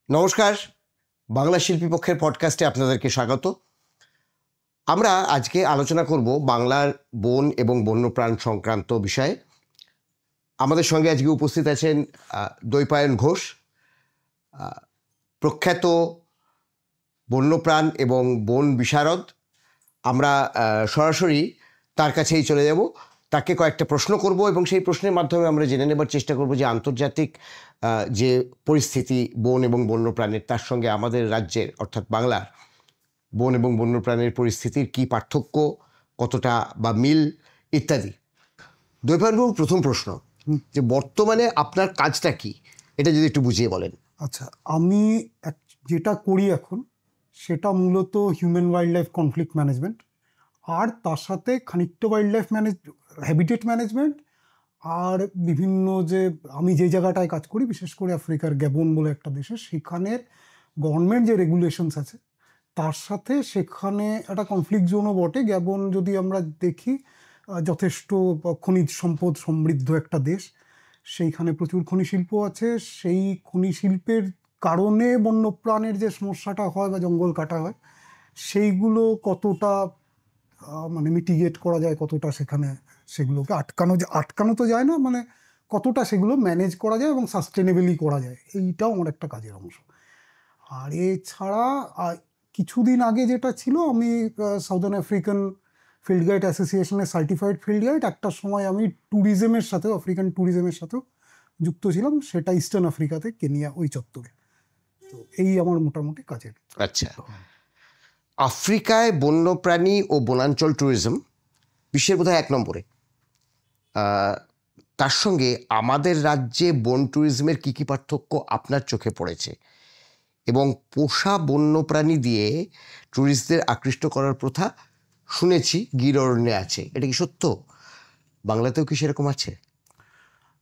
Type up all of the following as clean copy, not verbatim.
নমস্কার, বাংলা শিল্পী পক্ষের পডকাস্টে আপনাদেরকে স্বাগত। আমরা আজকে আলোচনা করব বাংলার বন এবং বন্যপ্রাণ সংক্রান্ত বিষয়ে। আমাদের সঙ্গে আজকে উপস্থিত আছেন দ্বৈপায়ন ঘোষ, প্রখ্যাত বন্যপ্রাণ এবং বন বিশারদ। আমরা সরাসরি তার কাছেই চলে যাব, তাকে কয়েকটা প্রশ্ন করব এবং সেই প্রশ্নের মাধ্যমে আমরা জেনে নেবার চেষ্টা করব যে আন্তর্জাতিক যে পরিস্থিতি বন এবং বন্যপ্রাণের, তার সঙ্গে আমাদের রাজ্যের অর্থাৎ বাংলার বন এবং বন্যপ্রাণের পরিস্থিতির কী পার্থক্য, কতটা বা মিল ইত্যাদি। দ্বৈপায়নবাবু, প্রথম প্রশ্ন যে বর্তমানে আপনার কাজটা কি, এটা যদি একটু বুঝিয়ে বলেন। আচ্ছা, আমি যেটা করি এখন সেটা মূলত human wildlife conflict management, আর তার সাথে খানিকটা ওয়াইল্ড লাইফ হ্যাবিটেট ম্যানেজমেন্ট, আর বিভিন্ন যে আমি যে জায়গাটায় কাজ করি, বিশেষ করে আফ্রিকার গ্যাবন বলে একটা দেশে, সেখানের গভর্নমেন্ট যে রেগুলেশনস আছে তার সাথে সেখানে একটা কনফ্লিক্ট জোনও বটে। গ্যাবন যদি আমরা দেখি যথেষ্ট খনিজ সম্পদ সমৃদ্ধ একটা দেশ, সেইখানে প্রচুর খনি শিল্প আছে। সেই খনি শিল্পের কারণে বন্যপ্রাণের যে সমস্যাটা হয় বা জঙ্গল কাটা হয়, সেইগুলো কতটা মানে মিটিগেট করা যায়, কতটা সেখানে সেগুলোকে আটকানো তো যায় না, মানে কতটা সেগুলো ম্যানেজ করা যায় এবং সাস্টেনেবলি করা যায়, এইটাও আমার একটা কাজের অংশ। আর এছাড়া কিছুদিন আগে যেটা ছিল, আমি সাউদার্ন আফ্রিকান ফিল্ড গাইড অ্যাসোসিয়েশনের সার্টিফাইড ফিল্ড গাইড। একটা সময় আমি ট্যুরিজমের সাথেও, আফ্রিকান ট্যুরিজমের সাথেও যুক্ত ছিলাম, সেটা ইস্টার্ন আফ্রিকাতে, কেনিয়া, ওই চত্বরে। তো এই আমার মোটামুটি কাজের। আচ্ছা, আফ্রিকায় বন্যপ্রাণী ও বনাঞ্চল ট্যুরিজম বিশ্বের বোধহয় 1 নম্বরে। তার সঙ্গে আমাদের রাজ্যে বন ট্যুরিজমের কী কী পার্থক্য আপনার চোখে পড়েছে, এবং পোষা বন্যপ্রাণী দিয়ে ট্যুরিস্টদের আকৃষ্ট করার প্রথা শুনেছি গির অরণ্যে আছে, এটা কি সত্য? বাংলাতেও কি সেরকম আছে?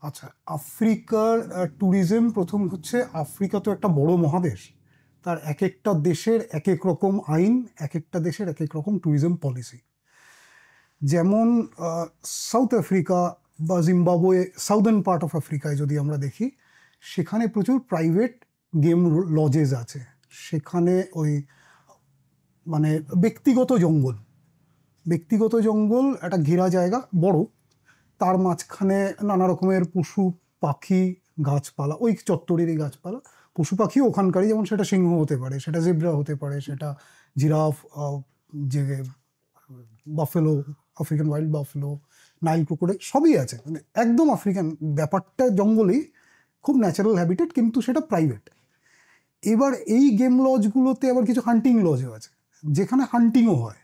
আচ্ছা, আফ্রিকার ট্যুরিজম, প্রথম হচ্ছে আফ্রিকা তো একটা বড় মহাদেশ, তার এক একটা দেশের এক এক রকম আইন, এক একটা দেশের এক এক রকম ট্যুরিজম পলিসি। যেমন সাউথ আফ্রিকা বা জিম্বাবুয়ে, সাউদার্ন পার্ট অফ আফ্রিকায় যদি আমরা দেখি, সেখানে প্রচুর প্রাইভেট গেম লজেস আছে। সেখানে ওই মানে ব্যক্তিগত জঙ্গল, একটা ঘেরা জায়গা বড়, তার মাঝখানে নানা রকমের পশু পাখি, গাছপালা, ওই চত্বরেরই গাছপালা, পশু পাখি ওখানকারই, যেমন সেটা সিংহ হতে পারে, সেটা জেব্রা হতে পারে, সেটা জিরাফ, যে buffalo, African wild buffalo, Nile crocodile, সবই আছে। মানে একদম আফ্রিকান ব্যাপারটা, জঙ্গলেই, খুব ন্যাচারাল হ্যাবিটেট, কিন্তু সেটা প্রাইভেট। এবার এই গেম লজগুলোতে আবার কিছু হান্টিং লজও আছে, যেখানে হান্টিংও হয়।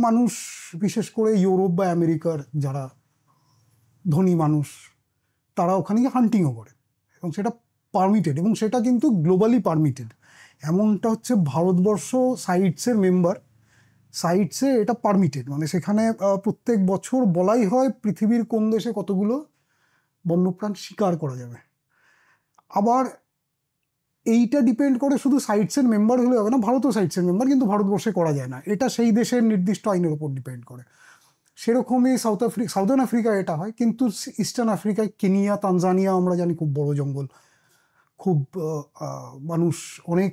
মানুষ, বিশেষ করে ইউরোপ বা আমেরিকার যারা ধনী মানুষ, তারা ওখানে গিয়ে হান্টিংও করে, এবং সেটা পারমিটেড, এবং সেটা কিন্তু গ্লোবালি পারমিটেড। এমনটা হচ্ছে ভারতবর্ষ সাইটসের মেম্বার, সাইটসে এটা পারমিটেড, মানে সেখানে প্রত্যেক বছর বলাই হয় পৃথিবীর কোন দেশে কতগুলো বন্যপ্রাণ শিকার করা যাবে। আবার এইটা ডিপেন্ড করে, শুধু সাইটসের মেম্বার হলে হবে না, ভারতও সাইটসের মেম্বার, কিন্তু ভারতবর্ষে করা যায় না, এটা সেই দেশের নির্দিষ্ট আইনের উপর ডিপেন্ড করে। সেরকমই সাউদার্ন আফ্রিকায় এটা হয়, কিন্তু ইস্টার্ন আফ্রিকায়, কেনিয়া, তানজানিয়া আমরা জানি খুব বড় জঙ্গল, খুব মানুষ অনেক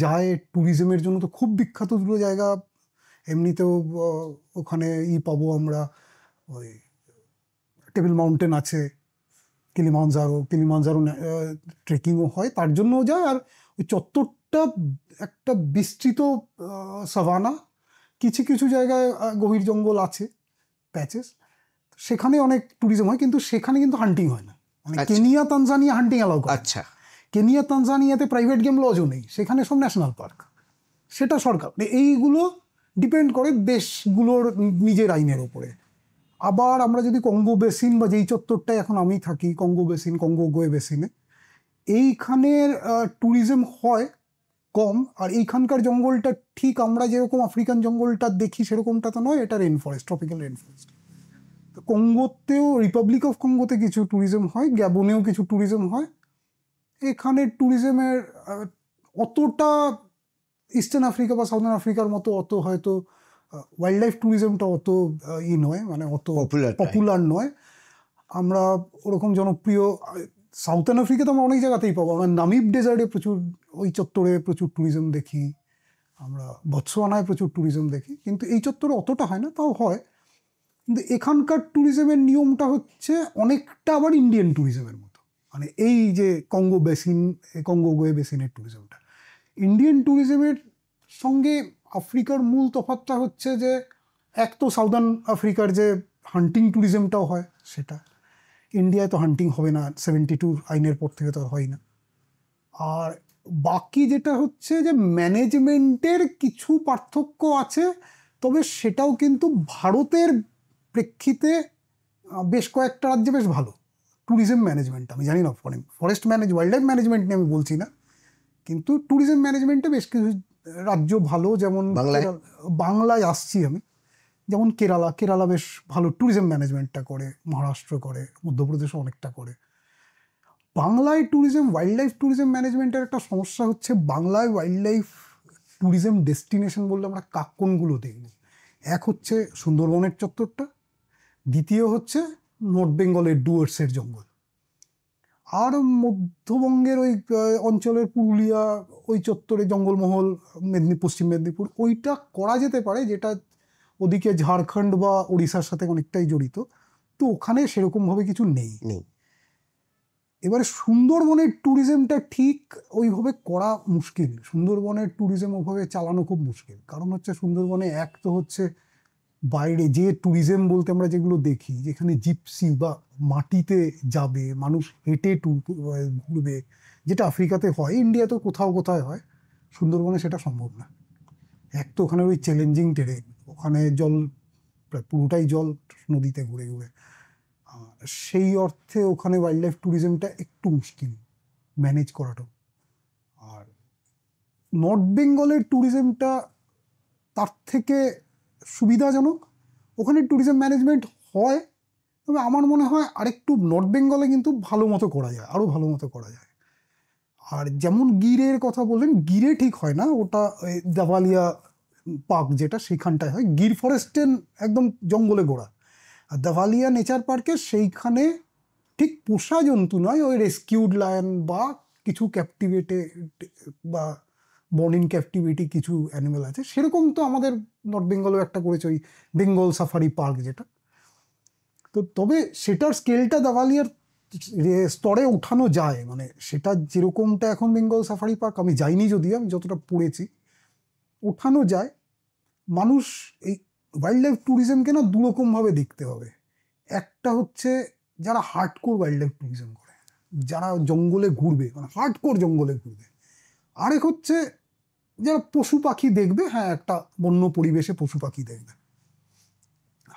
যায় ট্যুরিজমের জন্য, তো খুব বিখ্যাত দুটো জায়গা। এমনিতেও ওখানে পাবো আমরা, ওই টেবিল মাউন্টেন আছে, কিলিমানজারো ট্রেকিংও হয়, তার জন্যও যায়। আর ওই চত্বরটা একটা বিস্তৃত সাভানা, কিছু কিছু জায়গায় গভীর জঙ্গল আছে, প্যাচেস, সেখানে অনেক ট্যুরিজম হয়, কিন্তু সেখানে কিন্তু হান্টিং হয় না। মানে কেনিয়া, তানজানিয়া হান্টিং অ্যালাউ করে। আচ্ছা, কেনিয়া, তানজানিয়াতে প্রাইভেট গেম লজও নেই, সেখানে সব ন্যাশনাল পার্ক, সেটা সরকার। এইগুলো ডিপেন্ড করে দেশগুলোর নিজের আইনের ওপরে। আবার আমরা যদি কঙ্গো বেসিন, বা যেই চত্বরটায় এখন আমি থাকি, কঙ্গো বেসিন, কঙ্গো গোয়ে বেসিনে, এইখানের ট্যুরিজম হয় কম। আর এইখানকার জঙ্গলটা ঠিক আমরা যেরকম আফ্রিকান জঙ্গলটা দেখি সেরকমটা তো নয়, এটা rain forest, tropical rain forest. তো কঙ্গোতেও, রিপাবলিক অফ কঙ্গোতে কিছু ট্যুরিজম হয়, গ্যাবনেও কিছু ট্যুরিজম হয়। এখানে ট্যুরিজমের অতটা ইস্টার্ন আফ্রিকা বা সাউদার্ন আফ্রিকার মতো অত হয়তো ওয়াইল্ড লাইফ ট্যুরিজমটা অত নয়, মানে অত পপুলার নয়। আমরা ওরকম জনপ্রিয় সাউথার্ন আফ্রিকা তো আমরা অনেক জায়গাতেই পাবো। আমরা নামিব ডেজার্টে প্রচুর, ওই চত্বরে প্রচুর ট্যুরিজম দেখি, আমরা বতসোয়ানায় প্রচুর ট্যুরিজম দেখি, কিন্তু এই চত্বরে অতটা হয় না, তাও হয়। কিন্তু এখানকার ট্যুরিজমের নিয়মটা হচ্ছে অনেকটা আবার ইন্ডিয়ান ট্যুরিজমের মতো, মানে এই যে কঙ্গো বেসিন, কঙ্গো গোয়ে বেসিনের ট্যুরিজমটা, ইন্ডিয়ান ট্যুরিজমের সঙ্গে আফ্রিকার মূল তফাৎটা হচ্ছে যে এক তো সাউদার্ন আফ্রিকার যে হান্টিং ট্যুরিজমটাও হয়, সেটা ইন্ডিয়ায় তো হান্টিং হবে না, 72 আইনের পর থেকে তো আর হয় না। আর বাকি যেটা হচ্ছে যে ম্যানেজমেন্টের কিছু পার্থক্য আছে, তবে সেটাও কিন্তু ভারতের প্রেক্ষিতে বেশ কয়েকটা রাজ্যে বেশ ভালো ট্যুরিজম ম্যানেজমেন্ট। আমি জানি না ফরেস্ট ওয়াইল্ড লাইফ ম্যানেজমেন্ট নিয়ে আমি বলছি না, কিন্তু ট্যুরিজম ম্যানেজমেন্টে বেশ কিছু রাজ্য ভালো। যেমন বাংলায় আসছি আমি, যেমন কেরালা বেশ ভালো ট্যুরিজম ম্যানেজমেন্টটা করে, মহারাষ্ট্র করে, মধ্যপ্রদেশও অনেকটা করে। বাংলায় ওয়াইল্ড লাইফ ট্যুরিজম ম্যানেজমেন্টের একটা সমস্যা হচ্ছে, বাংলায় ওয়াইল্ড লাইফ ট্যুরিজম ডেস্টিনেশন বললে আমরা কোনগুলো দেখব? এক হচ্ছে সুন্দরবনের চত্বরটা, দ্বিতীয় হচ্ছে নর্থ বেঙ্গলের ডুয়ার্সের জঙ্গল, আর মধ্যবঙ্গের ওই অঞ্চলের পুরুলিয়া ওই চত্বরে জঙ্গলমহল, পশ্চিম মেদিনীপুর, ওইটা করা যেতে পারে, যেটা ওদিকে ঝাড়খণ্ড বা ওড়িশার সাথে অনেকটাই জড়িত, তো ওখানে সেরকমভাবে কিছু নেই। এবারে সুন্দরবনের ট্যুরিজমটা ঠিক ওইভাবে করা মুশকিল, সুন্দরবনের ট্যুরিজম ওভাবে চালানো খুব মুশকিল। কারণ হচ্ছে সুন্দরবনে এক তো হচ্ছে বাইরে যে ট্যুরিজম বলতে আমরা যেগুলো দেখি, যেখানে জিপসি বা মাটিতে যাবে মানুষ, হেঁটে ঘুরবে, যেটা আফ্রিকাতে হয়, ইন্ডিয়াতেও কোথাও কোথাও হয়, সুন্দরবনে সেটা সম্ভব না। এক তো ওখানে ওই চ্যালেঞ্জিং টেরেন, ওখানে জল প্রায় পুরোটাই জল, নদীতে ঘুরে ঘুরে, সেই অর্থে ওখানে ওয়াইল্ড লাইফ ট্যুরিজমটা একটু মুশকিল ম্যানেজ করাটা। আর নর্থ বেঙ্গলের ট্যুরিজমটা তার থেকে সুবিধাজনক, ওখানে ট্যুরিজম ম্যানেজমেন্ট হয়, তবে আমার মনে হয় আরেকটু নর্থ বেঙ্গলে কিন্তু ভালো মতো করা যায়, আরও ভালো মতো করা যায়। আর যেমন গিরের কথা বললেন, গিরে ঠিক হয় না, ওটা দাভালিয়া পার্ক যেটা, সেখানটায় হয়। গির ফরেস্টে একদম জঙ্গলে গোড়া, আর দাভালিয়া নেচার পার্কে সেইখানে ঠিক পোষা জন্তু নয়, ওই রেস্কিউড লায়ন বা কিছু ক্যাপটিভেটে বা বর্ন ইন ক্যাপটিভিটি কিছু অ্যানিমেল আছে, সেরকম তো আমাদের নর্থ বেঙ্গলেও একটা করেছে, ওই বেঙ্গল সাফারি পার্ক যেটা। তো তবে সেটার স্কেলটা দাভালিয়ার স্তরে উঠানো যায়, মানে সেটা যেরকমটা এখন বেঙ্গল সাফারি পার্ক, আমি যাইনি যদিও, আমি যতটা পড়েছি, ওঠানো যায়। মানুষ এই ওয়াইল্ড লাইফ ট্যুরিজমকে না দুরকমভাবে দেখতে হবে। একটা হচ্ছে যারা হার্ডকোর ওয়াইল্ড লাইফ ট্যুরিজম করে, যারা জঙ্গলে ঘুরবে, মানে হার্ডকোর জঙ্গলে ঘুরবে। আরেক হচ্ছে যারা পশু পাখি দেখবে, হ্যাঁ একটা বন্য পরিবেশে পশু পাখি দেখবে।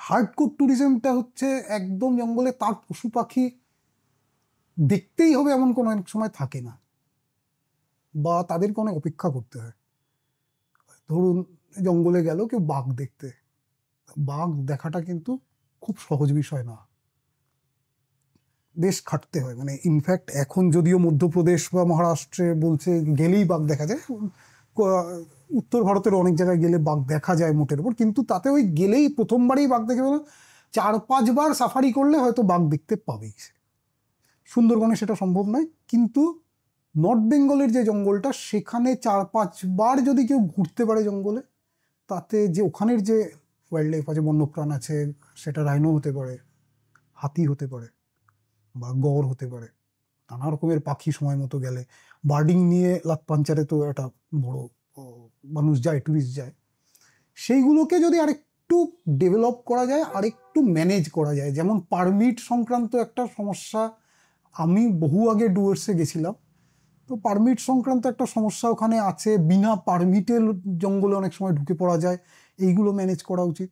হার্ডকোর ট্যুরিজমটা হচ্ছে একদম জঙ্গলে, তার পশু পাখি দেখতেই হবে এমন কোনো অনেক সময় থাকে না, বা তাদেরকে অনেক অপেক্ষা করতে হয়। ধরুন জঙ্গলে গেল কেউ বাঘ দেখতে, বাঘ দেখাটা কিন্তু খুব সহজ বিষয় না, বেশ খাটতে হয়। মানে ইনফ্যাক্ট এখন যদিও মধ্যপ্রদেশ বা মহারাষ্ট্রে বলছে গেলেই বাঘ দেখা যায়, উত্তর ভারতের অনেক জায়গায় গেলে বাঘ দেখা যায় মোটের উপর, কিন্তু তাতে ওই গেলেই প্রথমবারেই বাঘ দেখে না, 4-5 বার সাফারি করলে হয়তো বাঘ দেখতে পাবেই। সুন্দরবনে সেটা সম্ভব নয়, কিন্তু নর্থ বেঙ্গলের যে জঙ্গলটা, সেখানে 4-5 বার যদি কেউ ঘুরতে পারে জঙ্গলে, তাতে যে ওখানের যে ওয়াইল্ড লাইফ আছে, বন্যপ্রাণ আছে, সেটা রাইনো হতে পারে, হাতি হতে পারে, বা গড় হতে পারে, নানা রকমের পাখি সময় মতো গেলে। বার্ডিং নিয়ে লাতপাঞ্চারে তো একটা বড় মানুষ যায়, ট্যুরিস্ট যায়, সেইগুলোকে যদি আরেকটু ডেভেলপ করা যায়, আরেকটু ম্যানেজ করা যায়। যেমন পারমিট সংক্রান্ত একটা সমস্যা, আমি বহু আগে ডুয়ার্সে গেছিলাম, তো পারমিট সংক্রান্ত একটা সমস্যা ওখানে আছে, বিনা পারমিটে জঙ্গলে অনেক সময় ঢুকে পড়া যায়, এইগুলো ম্যানেজ করা উচিত।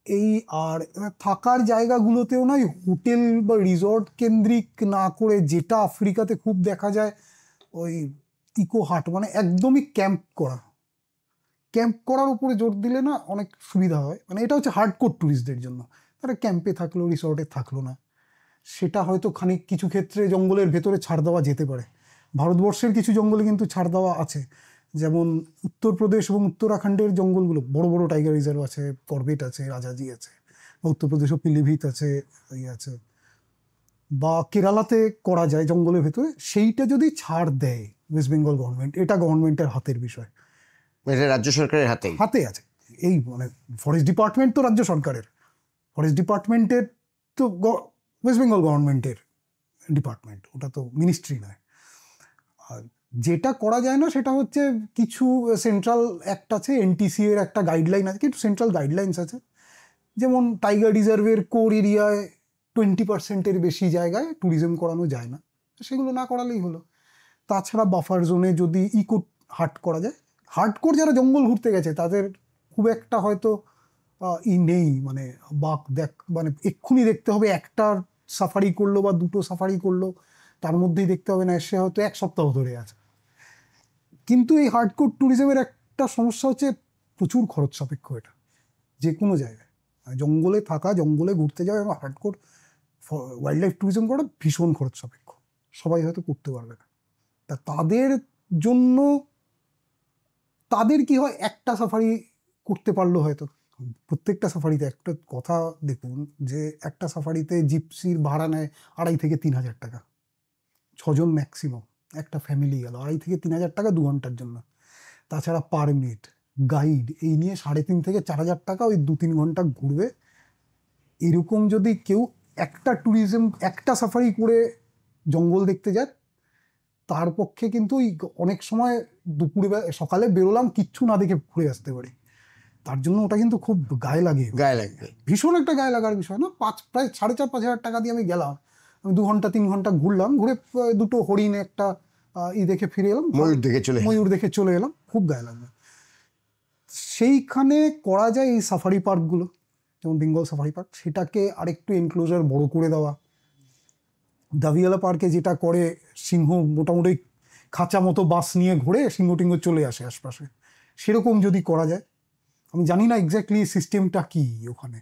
এই আর থাকার জায়গাগুলোতেও নয়, হোটেল বা রিসর্ট কেন্দ্রিক না করে, যেটা আফ্রিকাতে খুব দেখা যায়, ওই ইকো হাট, মানে একদমই ক্যাম্প করার উপরে জোর দিলে না অনেক সুবিধা হয়। মানে এটা হচ্ছে হার্ডকোর ট্যুরিস্টদের জন্য, তারা ক্যাম্পে থাকলো, রিসর্টে থাকলো না, সেটা হয়তো খানিক কিছু ক্ষেত্রে জঙ্গলের ভেতরে ছাড় দেওয়া যেতে পারে। ভারতবর্ষের কিছু জঙ্গলে কিন্তু ছাড় দেওয়া আছে, যেমন উত্তরপ্রদেশ এবং উত্তরাখণ্ডের জঙ্গলগুলো বড় বড় টাইগার রিজার্ভ আছে, করবেট আছে, রাজাজি আছে, উত্তরপ্রদেশও পিলিভিত আছে, আছে। বা কেরালাতে করা যায় জঙ্গলের ভেতরে, সেইটা যদি ছাড় দেয় ওয়েস্ট বেঙ্গল গভর্নমেন্ট, এটা গভর্নমেন্টের হাতের বিষয়, এটা রাজ্য সরকারের হাতে আছে। এই মানে ফরেস্ট ডিপার্টমেন্ট তো রাজ্য সরকারের, ফরেস্ট ডিপার্টমেন্টের তো ওয়েস্ট বেঙ্গল গভর্নমেন্টের ডিপার্টমেন্ট, ওটা তো মিনিস্ট্রি নয়। আর যেটা করা যায় না সেটা হচ্ছে কিছু সেন্ট্রাল অ্যাক্ট আছে, এনটিসি এর একটা গাইডলাইন আছে, কিছু সেন্ট্রাল গাইডলাইন্স আছে, যেমন টাইগার রিজার্ভের কোর এরিয়ায় 20%-এর বেশি জায়গায় ট্যুরিজম করানো যায় না, সেগুলো না করালেই হলো। তাছাড়া বাফার জোনে যদি ইকো হাট করা যায়, হার্ডকোর যারা জঙ্গল ঘুরতে গেছে তাদের খুব একটা হয়তো নেই, মানে বাঘ মানে এক্ষুনি দেখতে হবে, একটা সাফারি করলো বা দুটো সাফারি করলো তার মধ্যেই দেখতে হবে না, সে হয়তো 1 সপ্তাহ ধরে আছে। কিন্তু এই হার্ডকোর ট্যুরিজমের একটা সমস্যা হচ্ছে প্রচুর খরচ সাপেক্ষ, এটা যে কোনো জায়গায় জঙ্গলে থাকা, জঙ্গলে ঘুরতে যাওয়া এবং হার্ডকোর ওয়াইল্ড লাইফ ট্যুরিজম করা ভীষণ খরচ সাপেক্ষ, সবাই হয়তো করতে পারবে না। তা তাদের জন্য, তাদের কি হয়, একটা সাফারি করতে পারলো হয়তো, প্রত্যেকটা সাফারিতে একটা কথা দেখুন যে একটা সাফারিতে জিপসির ভাড়া নেয় 2,500 থেকে 3,000 টাকা, 6 জন ম্যাক্সিমাম, একটা ফ্যামিলি গেল 2,500 থেকে 3,000 টাকা 2 ঘন্টার জন্য। তাছাড়া পারমিট, গাইড, এই নিয়ে 3,500 থেকে 4,000 টাকা, ওই 2-3 ঘন্টা ঘুরবে। এরকম যদি কেউ একটা ট্যুরিজম, একটা সাফারি করে জঙ্গল দেখতে যায়, তার পক্ষে কিন্তু ওই অনেক সময় দুপুরে সকালে বেরোলাম কিচ্ছু না দেখে ঘুরে আসতে পারি, তার জন্য ওটা কিন্তু খুব গায়ে লাগবে, ভীষণ একটা গায়ে লাগার বিষয় না। প্রায় 4,500-5,000 টাকা দিয়ে আমি গেলাম, আমি 2 ঘন্টা 3 ঘন্টা ঘুরলাম, ঘুরে 2টো হরিণ, একটা দেখে ফিরে এলাম, ময়ূর দেখে চলে এলাম, খুব গায়ে লাগবে। সেইখানে করা যায় এই সাফারি পার্কগুলো, যেমন বেঙ্গল সাফারি পার্ক, সেটাকে আরেকটু এনক্লোজার বড় করে দেওয়া। দাভিয়ালা পার্কে যেটা করে, সিংহ মোটামুটি খাঁচা মতো বাস নিয়ে ঘুরে সিংহ টিংহ চলে আসে আশপাশে, সেরকম যদি করা যায়। আমি জানি না এক্স্যাক্টলি সিস্টেমটা কি ওখানে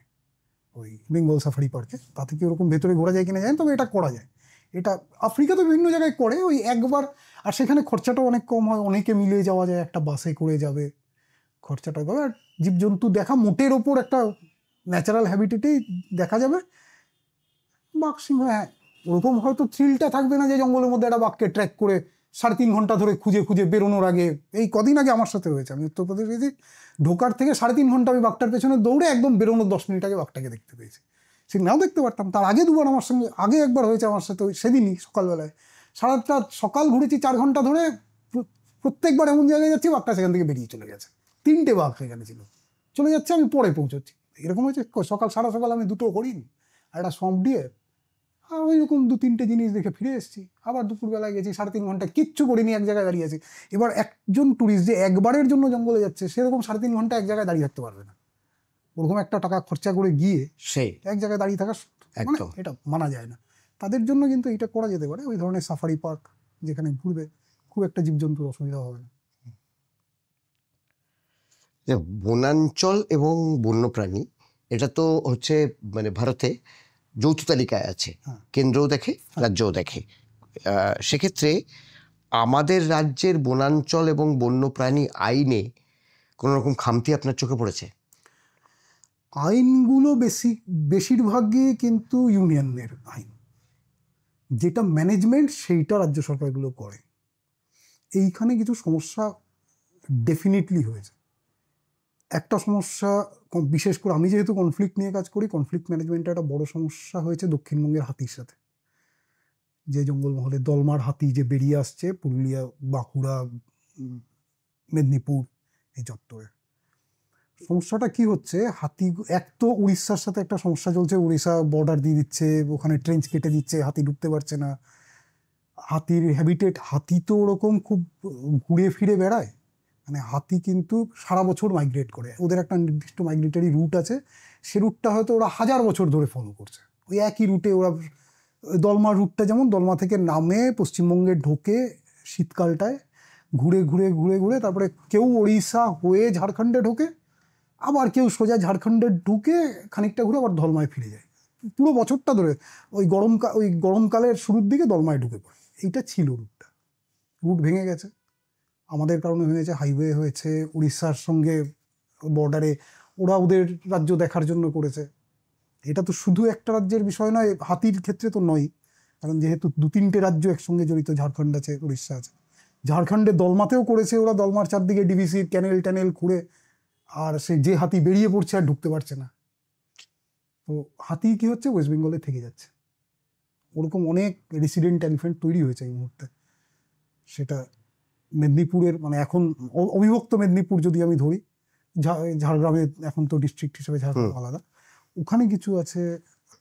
ওই বেঙ্গল সাফারি পার্কে, তাতে কি ওরকম ভেতরে ঘোরা যায় কিনা জানি, তবে এটা করা যায়। এটা আফ্রিকাতে বিভিন্ন জায়গায় করে ওই একবার, আর সেখানে খরচাটাও অনেক কম হয়, অনেকে মিলে যাওয়া যায়, একটা বাসে করে যাবে, খরচাটা হবে, আর জীবজন্তু দেখা মোটের ওপর একটা ন্যাচারাল হ্যাবিটেটেই দেখা যাবে। বাঘ সিংহ, হ্যাঁ, ওরকম হয়তো থ্রিলটা থাকবে না যে জঙ্গলের মধ্যে একটা বাঘকে ট্র্যাক করে 3.5 ঘন্টা ধরে খুঁজে খুঁজে বেরোনোর আগে। এই কদিন আগে আমার সাথে হয়েছে, আমি উত্তরপ্রদেশ গেছি, ঢোকার থেকে 3.5 ঘন্টা আমি বাঘটার পেছনে দৌড়ে একদম বেরোনোর 10 মিনিট আগে বাঘটাকে দেখতে পেয়েছি। সে নাও দেখতে পারতাম, তার আগে দুবার আমার সঙ্গে, আগে একবার হয়েছে আমার সাথে, ওই সেদিনই সকালবেলায়, সারাটা সকাল ঘুরেছি 4 ঘন্টা ধরে, প্রত্যেকবার এমন জায়গায় যাচ্ছি বাঘটা সেখান থেকে বেরিয়ে চলে গেছে, 3টে বাঘ সেখানে ছিল, চলে যাচ্ছে, আমি পরে পৌঁছচ্ছি। এরকম হয়েছে সারা সকাল আমি 2টো হরিণ আর একটা সম্প দিয়ে ওই রকম 2-3টে জিনিস দেখে ফিরে এসেছি। আবার দুপুরবেলায় গেছি, 3.5 ঘন্টা কিচ্ছু করিনি, এক জায়গায় দাঁড়িয়ে আছি। এবার একজন ট্যুরিস্ট যে একবারের জন্য জঙ্গলে যাচ্ছে, সেরকম 3.5 ঘন্টা এক জায়গায় দাঁড়িয়ে থাকতে পারবে না, ওরকম একটা টাকা খরচা করে গিয়ে সেই এক জায়গায় দাঁড়িয়ে থাকা মানে এটা মানা যায় না। তাদের জন্য কিন্তু এটা করা যেতে পারে, ওই ধরনের সাফারি পার্ক যেখানে ঘুরবে, খুব একটা জীবজন্তুর অসুবিধা হবে না। বনাঞ্চল এবং বন্যপ্রাণী, এটা তো হচ্ছে মানে ভারতে যৌথ তালিকায় আছে, কেন্দ্রও দেখে রাজ্যও দেখে। সেক্ষেত্রে আমাদের রাজ্যের বনাঞ্চল এবং বন্যপ্রাণী আইনে কোনো রকম খামতি আপনার চোখে পড়েছে? আইনগুলো বেশিরভাগই কিন্তু ইউনিয়নের আইন, যেটা ম্যানেজমেন্ট সেইটা রাজ্য সরকারগুলো করে। এইখানে কিছু সমস্যা ডেফিনেটলি হয়েছে। একটা সমস্যা, বিশেষ করে আমি যেহেতু কনফ্লিক্ট নিয়ে কাজ করি, কনফ্লিক্ট ম্যানেজমেন্টে একটা বড় সমস্যা হয়েছে দক্ষিণবঙ্গের হাতির সাথে। যে জঙ্গলমহলে দলমার হাতি যে বেরিয়ে আসছে পুরুলিয়া, বাঁকুড়া, মেদিনীপুর এই চত্বরে, সমস্যাটা কি হচ্ছে, হাতি এক তো উড়িষ্যার সাথে একটা সমস্যা চলছে, উড়িষ্যা বর্ডার দিয়ে দিচ্ছে, ওখানে ট্রেঞ্চ কেটে দিচ্ছে, হাতি ঢুকতে পারছে না। হাতির হ্যাবিটেট, হাতি তো ওরকম খুব ঘুরে ফিরে বেড়ায়, মানে হাতি কিন্তু সারা বছর মাইগ্রেট করে, ওদের একটা নির্দিষ্ট মাইগ্রেটরি রুট আছে, সে রুটটা হয়তো ওরা 1000 বছর ধরে ফলো করছে, ওই একই রুটে ওরা। দলমা রুটটা যেমন, দলমা থেকে নামে পশ্চিমবঙ্গে ঢোকে শীতকালটায়, ঘুরে ঘুরে ঘুরে ঘুরে তারপরে কেউ ওড়িশা হয়ে ঝাড়খণ্ডে ঢোকে, আবার কেউ সোজা ঝাড়খণ্ডে ঢুকে খানিকটা ঘুরে আবার দলমায় ফিরে যায়, পুরো বছরটা ধরে। ওই গরমকালের শুরুর দিকে দলমায় ঢুকে পড়ে। এইটা ছিল রুটটা, রুট ভেঙে গেছে, আমাদের কারণে হয়েছে, হাইওয়ে হয়েছে, উড়িষ্যার সঙ্গে বর্ডারে ওরা ওদের রাজ্য দেখার জন্য করেছে। এটা তো শুধু একটা রাজ্যের বিষয় নয়, হাতির ক্ষেত্রে তো নয়, কারণ যেহেতু 2-3টে রাজ্য একসঙ্গে জড়িত, ঝাড়খণ্ড আছে, উড়িষ্যা আছে। ঝাড়খণ্ডে দলমাতেও করেছে ওরা, দলমার চারদিকে ডিভিসির ক্যানেল ট্যানেল খুঁড়ে, আর যে হাতি বেরিয়ে পড়ছে আর ঢুকতে পারছে না। তো হাতি কি হচ্ছে, ওয়েস্ট বেঙ্গলে থেকে যাচ্ছে। ওরকম অনেক রেসিডেন্ট এলিফ্যান্ট তৈরি হয়েছে এই মুহূর্তে। সেটা মেদিনীপুরের, মানে এখন অবিভক্ত মেদিনীপুর যদি আমি ধরি, ঝাড়গ্রামে এখন তো ডিস্ট্রিক্ট হিসেবে ঝাড়গ্রাম আলাদা, ওখানে কিছু আছে।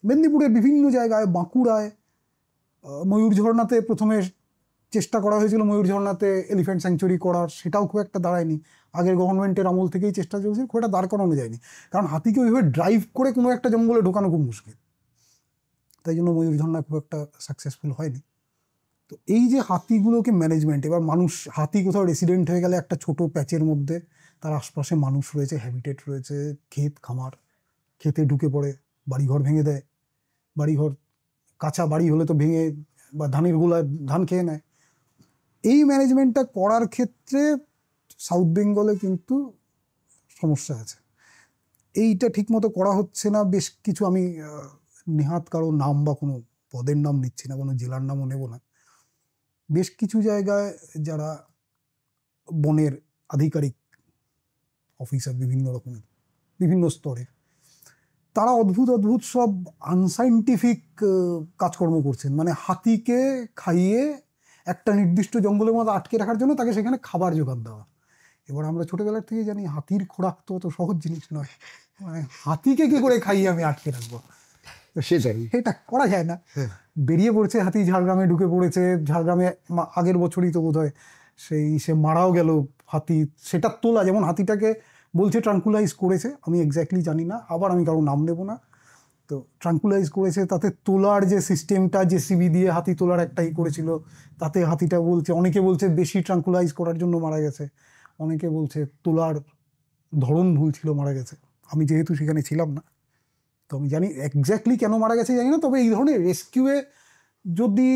মেদিনীপুরের বিভিন্ন জায়গায়, বাঁকুড়ায়, ময়ূর ঝর্ণাতে প্রথমে চেষ্টা করা হয়েছিল ময়ূর ঝর্ণাতে এলিফ্যান্ট স্যাংচুরি করার, সেটাও খুব একটা দাঁড়ায়নি। আগের গভর্নমেন্টের আমল থেকেই চেষ্টা চলছে, খুব একটা দাঁড় করানো যায়নি, কারণ হাতিকে ওইভাবে ড্রাইভ করে কোনো একটা জঙ্গলে ঢোকানো খুব মুশকিল। তাই জন্য ময়ূর ঝর্ণা খুব একটা সাকসেসফুল হয়নি। তো এই যে হাতিগুলোকে ম্যানেজমেন্ট, এবার মানুষ, হাতি কোথাও রেসিডেন্ট হয়ে গেলে একটা ছোট প্যাচের মধ্যে তার আশপাশে মানুষ রয়েছে, হ্যাবিটেট রয়েছে, ক্ষেত খামার, খেতে ঢুকে পড়ে, বাড়িঘর ভেঙে দেয়, বাড়িঘর কাঁচা বাড়ি হলে তো ভেঙে, বা ধানের গোলায় ধান খেয়ে নেয়। এই ম্যানেজমেন্টটা করার ক্ষেত্রে সাউথ বেঙ্গলে কিন্তু সমস্যা আছে। এইটা ঠিকমতো করা হচ্ছে না। বেশ কিছু, আমি নেহাত কারো নাম বা কোনো পদের নাম নিচ্ছি না, কোনো জেলার নামও নেব না, বেশ কিছু জায়গায় যারা বনের আধিকারিক অফিসার বিভিন্ন রকমের, বিভিন্ন স্তরে, তারা অদ্ভুত অদ্ভুত সব আনসাইন্টিফিক কাজকর্ম করছেন। মানে হাতিকে খাইয়ে একটা নির্দিষ্ট জঙ্গলের মধ্যে আটকে রাখার জন্য তাকে সেখানে খাবার জোগান দেওয়া। এবার আমরা ছোটবেলার থেকে জানি হাতির খোরাক তো অত সহজ জিনিস নয়, মানে হাতিকে কি করে খাইয়ে আমি আটকে রাখবো, সেটাই, এটা করা যায় না। বেরিয়ে পড়ছে হাতি, ঝাড়গ্রামে ঢুকে পড়েছে। ঝাড়গ্রামে আগের বছরই তো বোধহয় সে মারাও গেল হাতি। সেটা তোলা, যেমন হাতিটাকে বলছে ট্রাঙ্কুলাইজ করেছে, আমি এক্স্যাক্টলি জানি না, আবার আমি কারো নাম নেব না। তো ট্রাঙ্কুলাইজ করেছে, তাতে তোলার যে সিস্টেমটা, জেসিবি দিয়ে হাতি তোলার একটাই করেছিল, তাতে হাতিটা বলছে, অনেকে বলছে বেশি ট্রাঙ্কুলাইজ করার জন্য মারা গেছে, অনেকে বলছে তোলার ধরন ভুল ছিল, মারা গেছে। আমি যেহেতু সেখানে ছিলাম না, তো আমি জানি এক্স্যাক্টলি কেন মারা গেছে জানি না। তবে এই ধরনের রেস্কিউয়ে যদি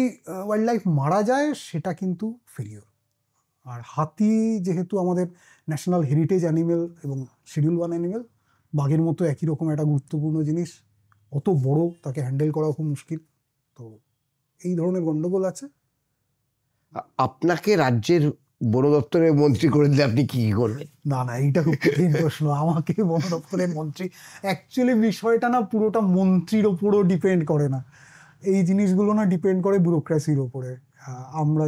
ওয়াইল্ড লাইফ মারা যায়, সেটা কিন্তু ফেলিওর। আর হাতি যেহেতু আমাদের ন্যাশনাল হেরিটেজ অ্যানিমেল এবং শিডিউল 1 অ্যানিমেল, বাঘের মতো একই রকম একটা গুরুত্বপূর্ণ জিনিস, অত বড়, তাকে হ্যান্ডেল করা খুব মুশকিল। তো এই ধরনের গন্ডগোল আছে। আপনাকে রাজ্যের বন দপ্তরের মন্ত্রী করে দিলে আপনি কি করবেন? না, এইটা খুব কঠিন প্রশ্ন। আমাকে বন দপ্তরের মন্ত্রী, অ্যাকচুয়ালি বিষয়টা না পুরোটা মন্ত্রীর ওপরও ডিপেন্ড করে না, এই জিনিসগুলো না ডিপেন্ড করে ব্যুরোক্রেসির ওপরে। আমরা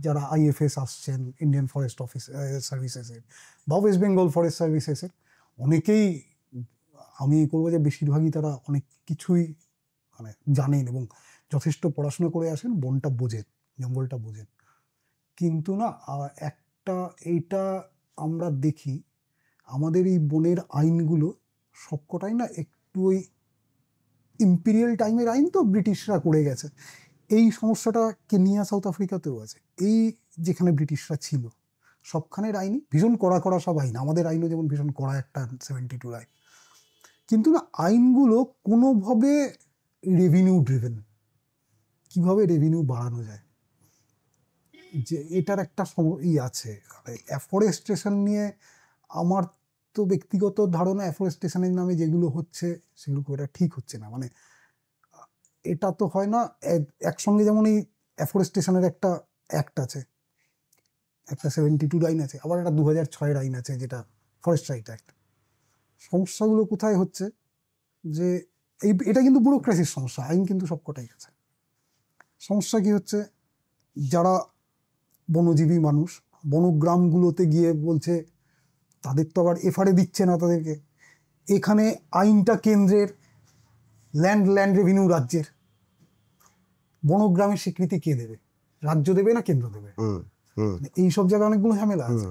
যারা আইএফএস আসছেন, ইন্ডিয়ান ফরেস্ট অফিস সার্ভিসেসের বা ওয়েস্ট বেঙ্গল ফরেস্ট সার্ভিসেসের, অনেকেই, আমি করবো যে বেশিরভাগই তারা অনেক কিছুই মানে জানেন এবং যথেষ্ট পড়াশোনা করে আসেন, বনটা বোঝেন, জঙ্গলটা বোঝেন। কিন্তু না এইটা আমরা দেখি, আমাদের এই বনের আইনগুলো সবকটাই না একটু ওই ইম্পিরিয়াল টাইমের আইন, তো ব্রিটিশরা করে গেছে। এই সমস্যাটা কেনিয়া, সাউথ আফ্রিকাতেও আছে। এই যেখানে ব্রিটিশরা ছিল, সবখানের আইনই ভীষণ কড়া সব আইন। আমাদের আইনও যেমন ভীষণ কড়া একটা 72 আইন, কিন্তু না আইনগুলো কোনোভাবে রেভিনিউ ড্রিভেন, কিভাবে রেভিনিউ বাড়ানো যায়, যে এটার একটা আছে। অ্যাফরেস্টেশন নিয়ে আমার তো ব্যক্তিগত ধারণা, অ্যাফরেস্টেশনের নামে যেগুলো হচ্ছে সেগুলো খুব একটা ঠিক হচ্ছে না। মানে এটা তো হয় না একসঙ্গে, যেমন এই অ্যাফরেস্টেশনের একটা অ্যাক্ট আছে, একটা 72 আইন আছে, আবার একটা 2006 আইন আছে যেটা ফরেস্ট রাইট অ্যাক্ট। সমস্যাগুলো কোথায় হচ্ছে, যে এটা কিন্তু ব্যুরোক্রেসির সমস্যা, আইন কিন্তু সবকটাই আছে। সমস্যা কি হচ্ছে, যারা বনজীবী মানুষ বনগ্রামগুলোতে গিয়ে বলছে, তাদের তো আবার এফআরএ দিচ্ছে না তাদেরকে। এখানে আইনটা কেন্দ্রের, ল্যান্ড রেভিনিউ রাজ্যের, বনগ্রামের স্বীকৃতি কে দেবে? রাজ্য দেবে না কেন্দ্র দেবে? এই সব জায়গায় অনেকগুলো ঝামেলা আছে।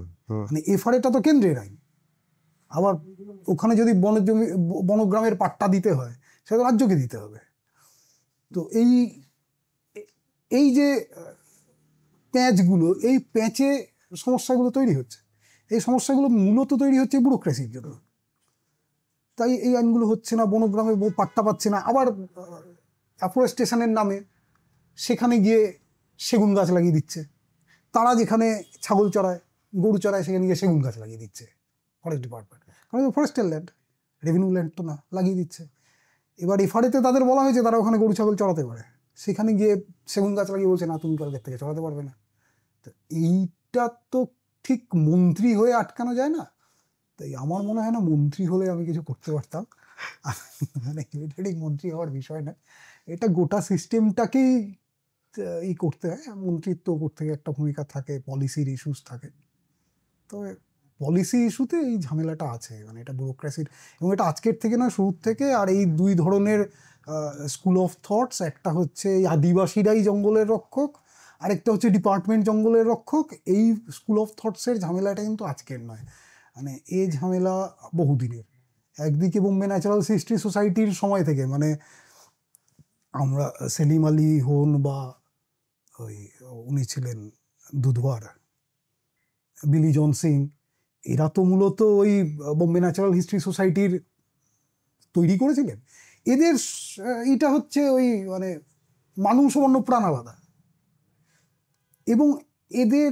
মানে এফআরএটা তো কেন্দ্রের আইন, আবার ওখানে যদি বনগ্রামের পাট্টা দিতে হয়, সেটা রাজ্যকে দিতে হবে। তো এই যে প্যাঁচগুলো, এই প্যাঁচে সমস্যাগুলো তৈরি হচ্ছে। এই সমস্যাগুলো মূলত তৈরি হচ্ছে ব্যুরোক্রেসির জন্য। তাই এই আইনগুলো হচ্ছে না, বনগ্রামে পাট্টা পাচ্ছে না। আবার অ্যাফরেস্টেশনের নামে সেখানে গিয়ে সেগুন গাছ লাগিয়ে দিচ্ছে। তারা যেখানে ছাগল চড়ায়, গরু চড়ায়, সেখানে গিয়ে সেগুন গাছ লাগিয়ে দিচ্ছে ফরেস্ট ডিপার্টমেন্ট, কারণ ফরেস্টের ল্যান্ড, রেভিনিউ ল্যান্ড তো না, লাগিয়ে দিচ্ছে। এবার এফআরএতে তাদের বলা হয়েছে তারা ওখানে গরু ছাগল চড়াতে পারে, সেখানে গিয়ে সেগুন গাছ লাগিয়ে বলছে না তুমি কালকের থেকে চড়াতে পারবে না। তো এইটা তো ঠিক মন্ত্রী হয়ে আটকানো যায় না। তাই আমার মনে হয় না মন্ত্রী হলে আমি কিছু করতে পারতাম, মানে ইমিডিয়েটলি মন্ত্রী হওয়ার বিষয় না, এটা গোটা সিস্টেমটাকেই ই করতে হয়। মন্ত্রিত্ব করতে গিয়ে একটা ভূমিকা থাকে, পলিসির ইস্যুস থাকে। তো পলিসি ইস্যুতে এই ঝামেলাটা আছে, মানে এটা ব্যুরোক্রেসির, এবং এটা আজকের থেকে না, শুরুর থেকে। আর এই দুই ধরনের স্কুল অফ থটস, একটা হচ্ছে এই আদিবাসীরাই জঙ্গলের রক্ষক, আরেকটা হচ্ছে ডিপার্টমেন্ট জঙ্গলের রক্ষক। এই স্কুল অফ থটসের ঝামেলাটা কিন্তু আজকের নয়, মানে এই ঝামেলা বহুদিনের। একদিকে বোম্বে ন্যাচারাল হিস্ট্রি সোসাইটির সময় থেকে, মানে আমরা সেলিম আলী হন বা ওই উনি ছিলেন দুধওয়ার, বিলি জন সিং, এরা তো মূলত ওই বোম্বে ন্যাচারাল হিস্ট্রি সোসাইটির তৈরি করেছিলেন। এদের এটা হচ্ছে ওই মানে মানুষ অন্য প্রাণ আলাদা, এবং এদের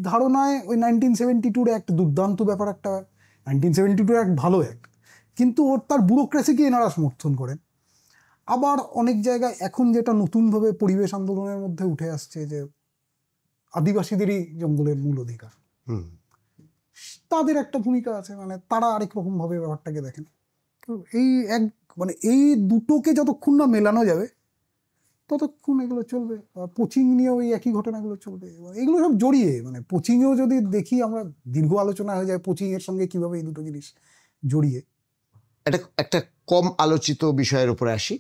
ধারণায় ওই 1972 অ্যাক্ট দুর্দান্ত ব্যাপার, একটা 1972 অ্যাক্ট ভালো অ্যাক্ট, কিন্তু ওর তার ব্যুরোক্রেসিকে এনারা সমর্থন করেন। আবার অনেক জায়গায় এখন যেটা নতুনভাবে পরিবেশ আন্দোলনের মধ্যে উঠে আসছে, যে আদিবাসীদেরই জঙ্গলের মূল অধিকার, তাদের একটা ভূমিকা আছে, মানে তারা আরেক রকম ভাবে ব্যাপারটাকে দেখেন। তো এই এক মানে এই দুটোকে যতক্ষণ না মেলানো যাবে ততক্ষণ এগুলো চলবে। কোচিং নিয়েও এই একই ঘটনাগুলো চলবে, এগুলো সব জড়িয়ে, মানে কোচিংয়েও যদি দেখি আমরা, দীর্ঘ আলোচনা হয়ে যায় কোচিংয়ের সঙ্গে কিভাবে এই দুটো জিনিস জড়িয়ে। একটা কম আলোচিত বিষয়ের উপরে আসি,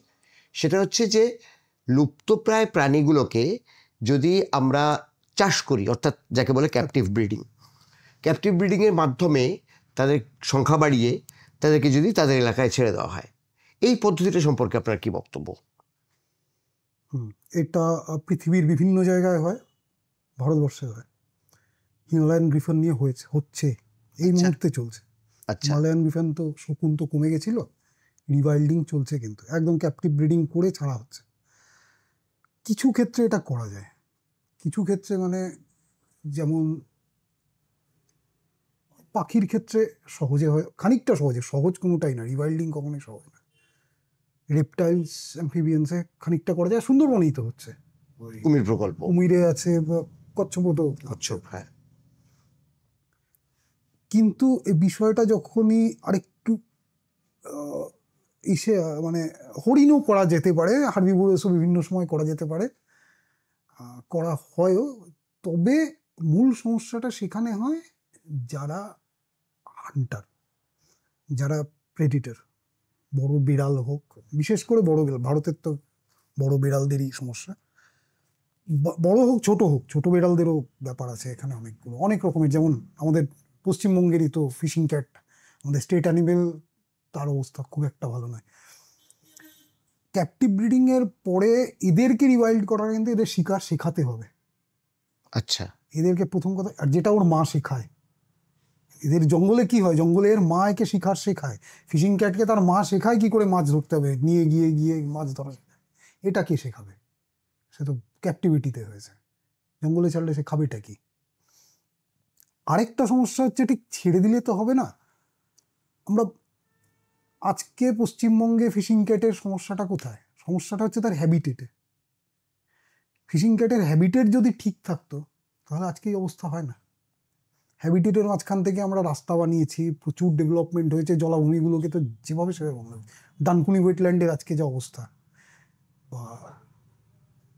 সেটা হচ্ছে যে লুপ্তপ্রায় প্রাণীগুলোকে যদি আমরা চাষ করি, অর্থাৎ যাকে বলে ক্যাপটিভ ব্রিডিংয়ের মাধ্যমে তাদের সংখ্যা বাড়িয়ে তাদেরকে যদি তাদের এলাকায় ছেড়ে দেওয়া হয়, এই পদ্ধতিটা সম্পর্কে আপনার কি বক্তব্য? এটা পৃথিবীর বিভিন্ন জায়গায় হয়, ভারতবর্ষে হয়। হিমালয়ান গ্রিফন নিয়ে হচ্ছে এই মুহূর্তে চলছে। হিমালয়ান গ্রিফন তো শকুন তো কমে গেছিল, রিওয়াইল্ডিং চলছে, কিন্তু একদম ক্যাপটিভ ব্রিডিং করে ছাড়া হচ্ছে। কিছু ক্ষেত্রে এটা করা যায়, কিছু ক্ষেত্রে, মানে যেমন পাখির ক্ষেত্রে সহজে হয়, খানিকটা সহজ কোনোটাই না, রিওয়াইল্ডিং কখনোই সহজ না। রেপটাইলস, অ্যাম্ফিবিয়ান্সে খানিকটা করা যায়, সুন্দরবনেই তো হচ্ছে, কুমির প্রকল্প, কুমিরে আছে, বা কচ্ছপও তো কচ্ছপ, হ্যাঁ। কিন্তু এই বিষয়টা যখনই আরেকটু মানে হরিণও করা যেতে পারে, হার্বিভোরাসও বিভিন্ন সময় করা যেতে পারে, করা হয়ও, তবে মূল সমস্যাটা সেখানে হয় যারা হান্টার, যারা প্রেডিটর, বড় বিড়াল হোক, বিশেষ করে বড় বিড়াল, ভারতের তো বড় বিড়ালদেরই সমস্যা, বড় হোক ছোট বিড়ালদেরও ব্যাপার আছে এখানে অনেকগুলো, অনেক রকমের। যেমন আমাদের পশ্চিমবঙ্গেরই তো ফিশিং ক্যাট, আমাদের স্টেট অ্যানিমেল, তার অবস্থা খুব একটা ভালো নয়। ক্যাপটিভ ব্রিডিংয়ের পরে এদেরকে রিওয়াইল্ড করার, কিন্তু এদের শিকার শেখাতে হবে। আচ্ছা, এদেরকে প্রথম কথা, আর যেটা ওর মা শেখায়, এদের জঙ্গলে কি হয়, জঙ্গলে এর মা একে শিকার শেখায়। ফিশিং ক্যাটকে তার মা শেখায় কি করে মাছ ধরতে হবে, নিয়ে গিয়ে মাছ ধরা, এটা কে শেখাবে? সে তো ক্যাপটিভিটিতে হয়েছে, জঙ্গলে ছাড়লে সে খাবেটা কি? আরেকটা সমস্যা হচ্ছে, ঠিক ছেড়ে দিলে তো হবে না। আমরা আজকে পশ্চিমবঙ্গে ফিশিং ক্যাটের সমস্যাটা কোথায়? সমস্যাটা হচ্ছে তার হ্যাবিটেটে। ফিশিং ক্যাটের হ্যাবিটেট যদি ঠিক থাকতো তাহলে আজকে এই অবস্থা হয় না। হ্যাবিটেটের মাঝখান থেকে আমরা রাস্তা বানিয়েছি, প্রচুর ডেভেলপমেন্ট হয়েছে, জলাভূমিগুলোকে তো যেভাবে সেভাবে বন্ধ হয়েছে। ডানকুনি ওয়েটল্যান্ডের আজকে যা অবস্থা, বা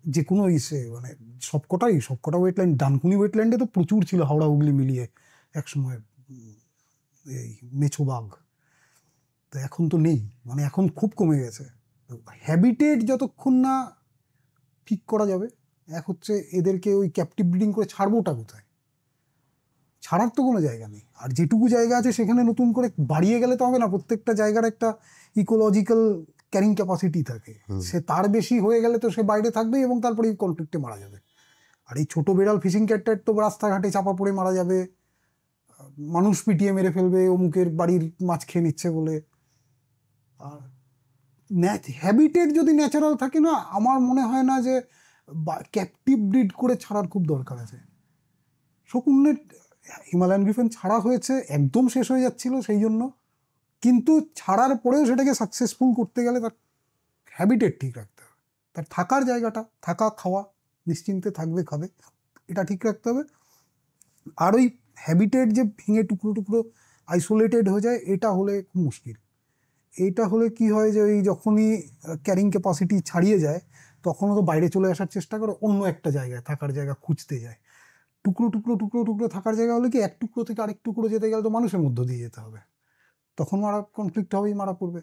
যে কোনো মানে সবকটা ওয়েটল্যান্ড, ডানকুনি ওয়েটল্যান্ডে তো প্রচুর ছিল, হাওড়া হুগলি মিলিয়ে একসময় এই মেছো বাঘ, তো এখন তো নেই, মানে এখন খুব কমে গেছে। হ্যাবিটেট যতক্ষণ না ঠিক করা যাবে, এক হচ্ছে এদেরকে ওই ক্যাপটিভ ব্রিডিং করে ছাড়বোটা কোথায়? ছাড়ার তো কোনো জায়গা নেই। আর যেটুকু জায়গা আছে সেখানে নতুন করে বাড়িয়ে গেলে তো হবে না, প্রত্যেকটা জায়গার একটা ইকোলজিক্যাল ক্যারিং ক্যাপাসিটি থাকে, সে তার বেশি হয়ে গেলে তো সে বাইরে থাকবে এবং তারপরে কনফ্লিক্টে মারা যাবে। আর এই ছোট বিড়াল ফিশিং ক্যাটটার তো রাস্তাঘাটে চাপা পড়ে মারা যাবে, মানুষ পিটিয়ে মেরে ফেলবে অমুকের বাড়ির মাছ খেয়ে নিচ্ছে বলে। আর হ্যাবিটেট যদি ন্যাচারাল থাকে না, আমার মনে হয় না যে ক্যাপটিভ ব্রিড করে ছাড়ার খুব দরকার আছে। শকুনের হিমালয়ান গ্রিফন ছাড়া হয়েছে, একদম শেষ হয়ে যাচ্ছিল সেই জন্য, কিন্তু ছাড়ার পরেও সেটাকে সাকসেসফুল করতে গেলে তার হ্যাবিটেট ঠিক রাখতে হবে। তার থাকার জায়গাটা, থাকা খাওয়া নিশ্চিন্তে থাকবে, খাবে, এটা ঠিক রাখতে হবে। আর ওই হ্যাবিটেট যে ভেঙে টুকরো টুকরো আইসোলেটেড হয়ে যায়, এটা হলে খুব মুশকিল। এইটা হলে কি হয় যে ওই যখনই ক্যারিং ক্যাপাসিটি ছাড়িয়ে যায় তখনও তো বাইরে চলে আসার চেষ্টা করে, অন্য একটা জায়গায় থাকার জায়গা খুঁজতে যায়। টুকরো টুকরো টুকরো টুকরো থাকার জায়গা হলে কি এক টুকরো থেকে আরেক টুকরো যেতে গেলে তো মানুষের মধ্য দিয়ে যেতে হবে, তখন কনফ্লিক্ট হবেই, মারা পড়বে।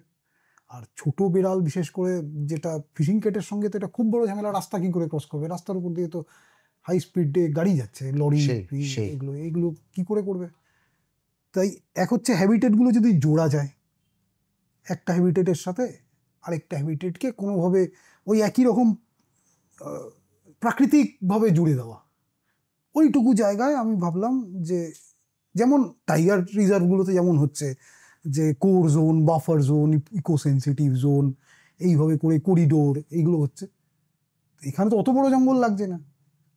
আর ছোট বিড়াল বিশেষ করে যেটা ফিশিং কেটের সঙ্গে তো এটা খুব বড় ঝামেলা, রাস্তা কি করে ক্রস করবে, রাস্তার উপর দিয়ে তো হাই স্পিডে গাড়ি যাচ্ছে, লরি, এগুলো এগুলো কি করে করবে। তাই এক হচ্ছে হ্যাবিটেটগুলো যদি জোড়া যায়, একটা হ্যাবিটেটের সাথে আরেকটা হ্যাবিটেটকে কোনোভাবে ওই একই রকম প্রাকৃতিকভাবে জুড়ে দেওয়া, ওইটুকু জায়গায় আমি ভাবলাম যে যেমন টাইগার রিজার্ভগুলোতে যেমন হচ্ছে যে core zone, buffer zone, eco sensitive zone, এইভাবে করে করিডোর, এইগুলো হচ্ছে। এখানে তো অত বড় জঙ্গল লাগছে না,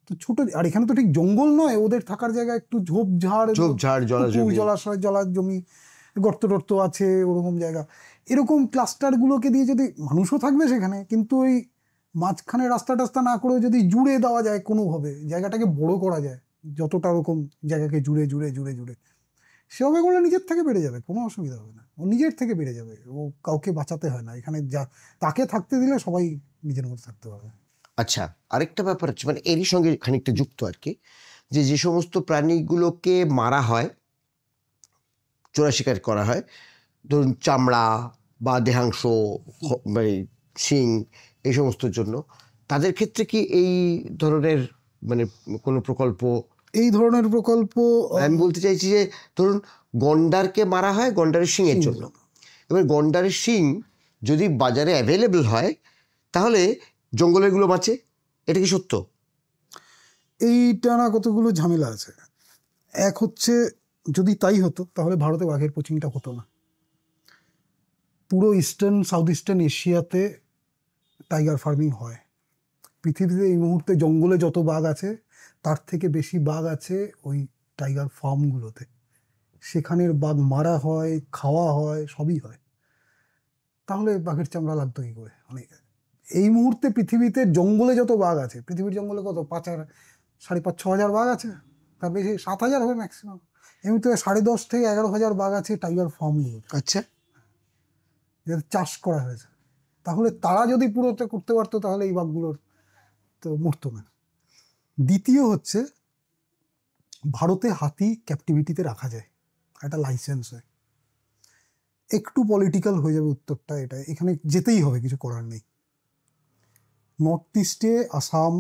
তো ছোট, আর এখানে তো ঠিক জঙ্গল নয়, ওদের থাকার জায়গায় একটু ঝোপঝাড়, জলাশয়, জলার জমি, গর্ত টর্ত আছে, ওরকম জায়গা। এরকম ক্লাস্টারগুলোকে দিয়ে যদি মানুষও থাকবে সেখানে, কিন্তু ওই মাঝখানে রাস্তা টাস্তা না করে যদি জুড়ে দেওয়া যায় কোনোভাবে, জায়গাটাকে বড় করা যায়, যতটা ওরকম জায়গাকে জুড়ে জুড়ে জুড়ে জুড়ে, সেভাবে করলে নিজের থেকে বেড়ে যাবে, কোনো অসুবিধা হবে না, ও নিজের থেকে বেড়ে যাবে, ও কাউকে বাঁচাতে হয় না এখানে, যা তাকে থাকতে দিলে সবাই নিজের মতো থাকতে পারবে। আচ্ছা, আরেকটা ব্যাপার হচ্ছে, মানে এরই সঙ্গে খানিকটা যুক্ত আর কি, যে যে সমস্ত প্রাণীগুলোকে মারা হয়, চোরা শিকার করা হয়, ধরুন চামড়া বা দেহাংশ, মানে শিং, এই সমস্তর জন্য, তাদের ক্ষেত্রে কি এই ধরনের মানে কোনো প্রকল্প? এই ধরনের প্রকল্প আমি বলতে চাইছি যে ধরুন গন্ডারকে মারা হয় গন্ডারের শিংয়ের জন্য, এবার গন্ডারের শিং যদি বাজারে অ্যাভেলেবল হয় তাহলে জঙ্গলেরগুলো বাঁচে, এটা কি সত্য? এইটা না কতগুলো ঝামেলা আছে। এক হচ্ছে যদি তাই হতো তাহলে ভারতে বাঘের পোচিংটা হতো না। পুরো সাউথ ইস্টার্ন এশিয়াতে টাইগার ফার্মিং হয়। পৃথিবীতে এই মুহূর্তে জঙ্গলে যত বাঘ আছে তার থেকে বেশি বাঘ আছে ওই টাইগার ফার্মগুলোতে। সেখানের বাঘ মারা হয়, খাওয়া হয়, সবই হয়। তাহলে বাঘের চামড়া লাগতো কি করে? মানে এই মুহূর্তে পৃথিবীতে জঙ্গলে যত বাঘ আছে, পৃথিবীর জঙ্গলে কত 5,500-6,000 বাঘ আছে, তার বেশি 7,000 হবে ম্যাক্সিমাম। এমনিতে 10,500 থেকে 11,000 বাঘ আছে টাইগার ফার্মগুলো। আচ্ছা, যাদের চাষ করা হয়েছে। তাহলে তারা যদি পুরোতে করতে পারতো তাহলে এই বাঘগুলোর তো মরতো না। দ্বিতীয় হচ্ছে ভারতে হাতি ক্যাপটিভিটিতে রাখা যায়, একটা লাইসেন্স হয়। একটু পলিটিক্যাল হয়ে যাবে উত্তরটা, এটা এখানে যেতেই হবে, কিছু করার নেই। নর্থ ইস্টে আসাম,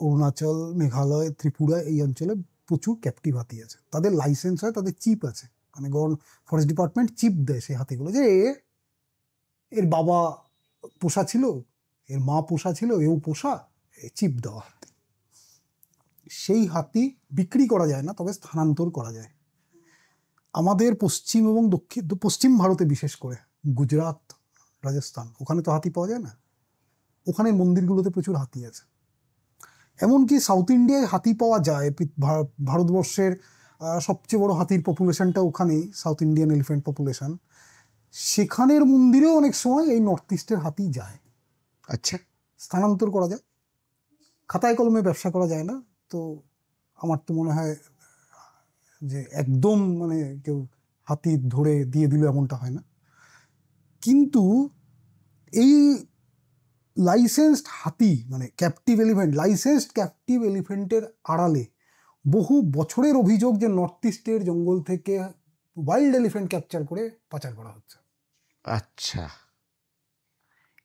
অরুণাচল, মেঘালয়, ত্রিপুরা, এই অঞ্চলে প্রচুর ক্যাপটিভ হাতি আছে। তাদের লাইসেন্স হয়, তাদের চিপ আছে, মানে ফরেস্ট ডিপার্টমেন্ট চিপ দেয় সেই হাতিগুলো, যে এর বাবা পোষা ছিল, এর মা পোষা ছিল, এও পোষা, চিপ দেওয়া হাতি। সেই হাতি বিক্রি করা যায় না, তবে স্থানান্তর করা যায়। আমাদের পশ্চিম এবং পশ্চিম ভারতে বিশেষ করে গুজরাট, রাজস্থান, ওখানে তো হাতি পাওয়া যায় না। ওখানে মন্দিরগুলোতে প্রচুর হাতি আছে। এমনকি সাউথ ইন্ডিয়ায় হাতি পাওয়া যায়। ভারতবর্ষের সবচেয়ে বড় হাতির পপুলেশনটা ওখানেই, সাউথ ইন্ডিয়ান এলিফ্যান্ট পপুলেশন। সেখানের মন্দিরেও অনেক সময় এই নর্থ ইস্টের হাতি যায়। আচ্ছা, স্থানান্তর করা যায়, খাতায় কলমে ব্যবসা করা যায় না। তো আমার তো মনে হয় যে একদম মানে কেউ হাতি ধরে দিয়ে দিল এমনটা হয় না। কিন্তু এই লাইসেন্সড হাতি, মানে ক্যাপটিভ এলিফ্যান্ট, লাইসেন্সড ক্যাপটিভ এলিফ্যান্টের আড়ালে বহু বছরের অভিযোগ যে নর্থ ইস্টের জঙ্গল থেকে ওয়াইল্ড এলিফ্যান্ট ক্যাপচার করে পাচার করা হচ্ছে। আচ্ছা,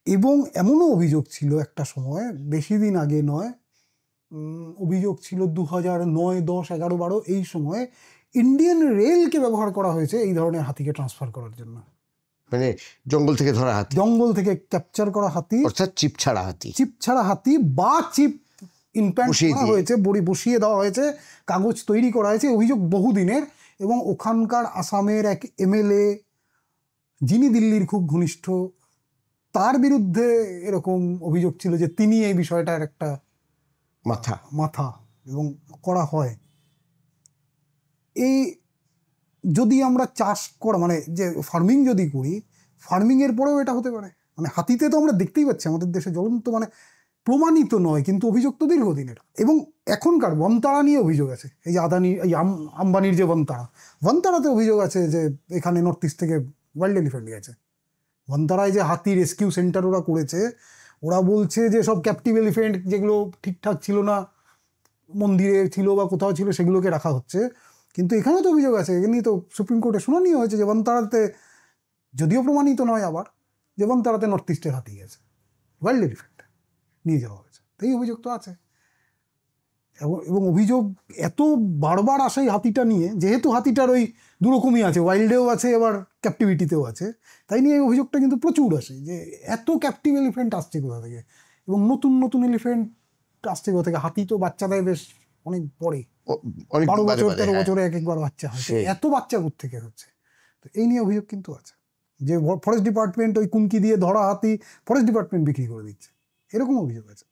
এবং এমনও অভিযোগ ছিল একটা সময়, বেশি দিন আগে নয়, অভিযোগ ছিল 2009, 10, 11, 12 এই সময় ইন্ডিয়ান রেলকে ব্যবহার করা হয়েছে এই ধরনের হাতিকে ট্রান্সফার করার জন্য। মানে জঙ্গল থেকে ধরা হাতি, জঙ্গল থেকে ক্যাপচার করা হাতি, অর্থাৎ চিপ ছাড়া হাতি, চিপ ছাড়া হাতি বা চিপ ইনপ্ল্যান্ট করা হয়েছে, বসিয়ে দেওয়া হয়েছে, কাগজ তৈরি করা হয়েছে। অভিযোগ বহুদিনের। এবং ওখানকার আসামের এক এমএলএ, যিনি দিল্লির খুব ঘনিষ্ঠ, তার বিরুদ্ধে এরকম অভিযোগ ছিল যে তিনি এই বিষয়টার একটা মাথা, এবং করা হয়। এই যদি আমরা চাষ করা, মানে যে ফার্মিং যদি করি, ফার্মিংয়ের পরেও এটা হতে পারে। মানে হাতিতে তো আমরা দেখতেই পাচ্ছি আমাদের দেশে জ্বলন্ত, মানে প্রমাণিত নয় কিন্তু অভিযোগ তো দীর্ঘদিনের। এবং এখনকার বনতারা নিয়ে অভিযোগ আছে, এই যে আদানি এই আম্বানির যে বনতারাতে অভিযোগ আছে যে এখানে নর্থ ইস্ট থেকে ওয়াইল্ড এলিফ্যান্ট গেছে। বনতারায় যে হাতি রেস্কিউ সেন্টার ওরা করেছে, ওরা বলছে যে সব ক্যাপটিভ এলিফ্যান্ট যেগুলো ঠিকঠাক ছিল না, মন্দিরে ছিল বা কোথাও ছিল, সেগুলোকে রাখা হচ্ছে। কিন্তু এখানে তো অভিযোগ আছে, এখানে তো সুপ্রিম কোর্টে শুনানি হয়েছে যে বনতারাতে, যদিও প্রমাণিত নয় আবার, যে বনতারাতে নর্থ ইস্টের হাতি গেছে, ওয়াইল্ড এলিফ্যান্ট নিয়ে যাওয়া হয়েছে। এই অভিযোগ তো আছে। এবং অভিযোগ এত বারবার আসে এই হাতিটা নিয়ে, যেহেতু হাতিটার ওই দুরকমই আছে, ওয়াইল্ডেও আছে আবার ক্যাপটিভিটিতেও আছে, তাই নিয়ে এই অভিযোগটা কিন্তু প্রচুর আসে যে এত ক্যাপটিভ এলিফ্যান্ট আসছে কোথা থেকে, এবং নতুন নতুন এলিফ্যান্ট আসছে কোথা থেকে। হাতি তো বাচ্চা দেয় বেশ অনেক পরে, 12 বছর 13 বছরে এক একবার বাচ্চা হয়, এত বাচ্চা কোত্থেকে হচ্ছে। তো এই নিয়ে অভিযোগ কিন্তু আছে যে ফরেস্ট ডিপার্টমেন্ট ওই কুনকি দিয়ে ধরা হাতি ফরেস্ট ডিপার্টমেন্ট বিক্রি করে দিচ্ছে, এরকম অভিযোগ আছে।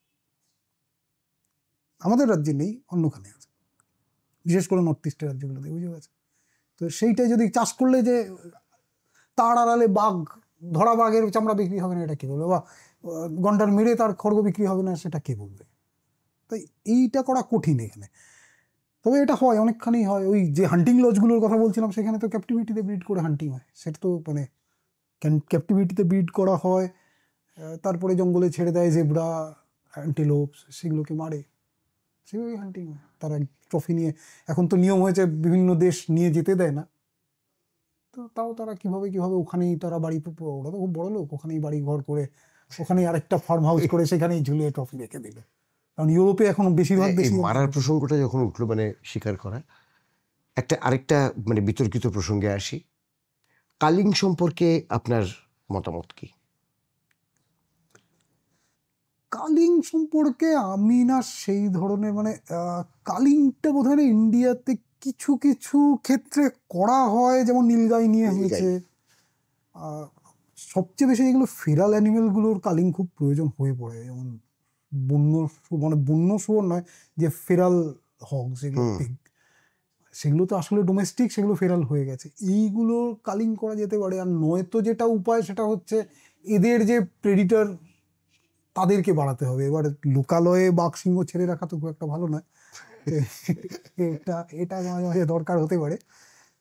আমাদের রাজ্যে নেই, অন্যখানে আছে, বিশেষ করে নর্থ ইস্টের রাজ্যগুলোতে অভিযোগ আছে। তো সেইটাই যদি চাষ করলে যে তার আড়ালে বাঘ, ধরা বাঘের চামড়া বিক্রি হবে না, এটা কে বলবে? বা গন্ডার মেরে তার খড়গ বিক্রি হবে না, সেটা কে বলবে? তাই এইটা করা কঠিন এখানে। তবে এটা হয়, অনেকখানি হয়। ওই যে হান্টিং লজগুলোর কথা বলছিলাম, সেখানে তো ক্যাপটিভিটিতে ব্রিড করে হান্টিং হয়, সেটা তো মানে ক্যাপটিভিটিতে ব্রিড করা হয়, তারপরে জঙ্গলে ছেড়ে দেয় জেব্রা, অ্যান্টিলোপস, সেগুলোকে মারে, সেভাবেই হান্টিং হয়। তারা ট্রফি নিয়ে, এখন তো নিয়ম হয়েছে বিভিন্ন দেশ নিয়ে যেতে দেয় না, তো তাও তারা কিভাবে ওখানেই তারা বাড়ি, ওরা তো খুব বড় লোক, ওখানেই বাড়ি ঘর করে, ওখানেই আরেকটা ফার্ম হাউস করে সেখানেই ঝুলিয়ে ট্রফি রেখে দিল। কারণ ইউরোপে এখন বেশিরভাগ বেশি মারার প্রসঙ্গটা যখন উঠলো, মানে স্বীকার করা, আরেকটা মানে বিতর্কিত প্রসঙ্গে আসি। কালিং সম্পর্কে আপনার মতামত কি? কালিং সম্পর্কে আমি না সেই ধরনের, মানে কালিংটা বোধহয় ইন্ডিয়াতে কিছু কিছু ক্ষেত্রে করা হয়, যেমন নীলগাই নিয়ে হয়েছে। সবচেয়ে বেশি যেগুলো ফেরাল অ্যানিমেলগুলোর কালিং খুব প্রয়োজন হয়ে পড়ে, যেমন বন্য শুয়োর নয়, যে ফেরাল হগ, যেগুলো পিগ, সেগুলো তো আসলে ডোমেস্টিক, সেগুলো ফেরাল হয়ে গেছে, এইগুলো কালিং করা যেতে পারে। আর নয়তো যেটা উপায় সেটা হচ্ছে এদের যে প্রেডিটর তাদেরকে বাড়াতে হবে। এবার লোকালয়ে বাঘ সিংহ ছেড়ে রাখা তো খুব একটা ভালো নয়, এটা মাঝে মাঝে দরকার হতে পারে।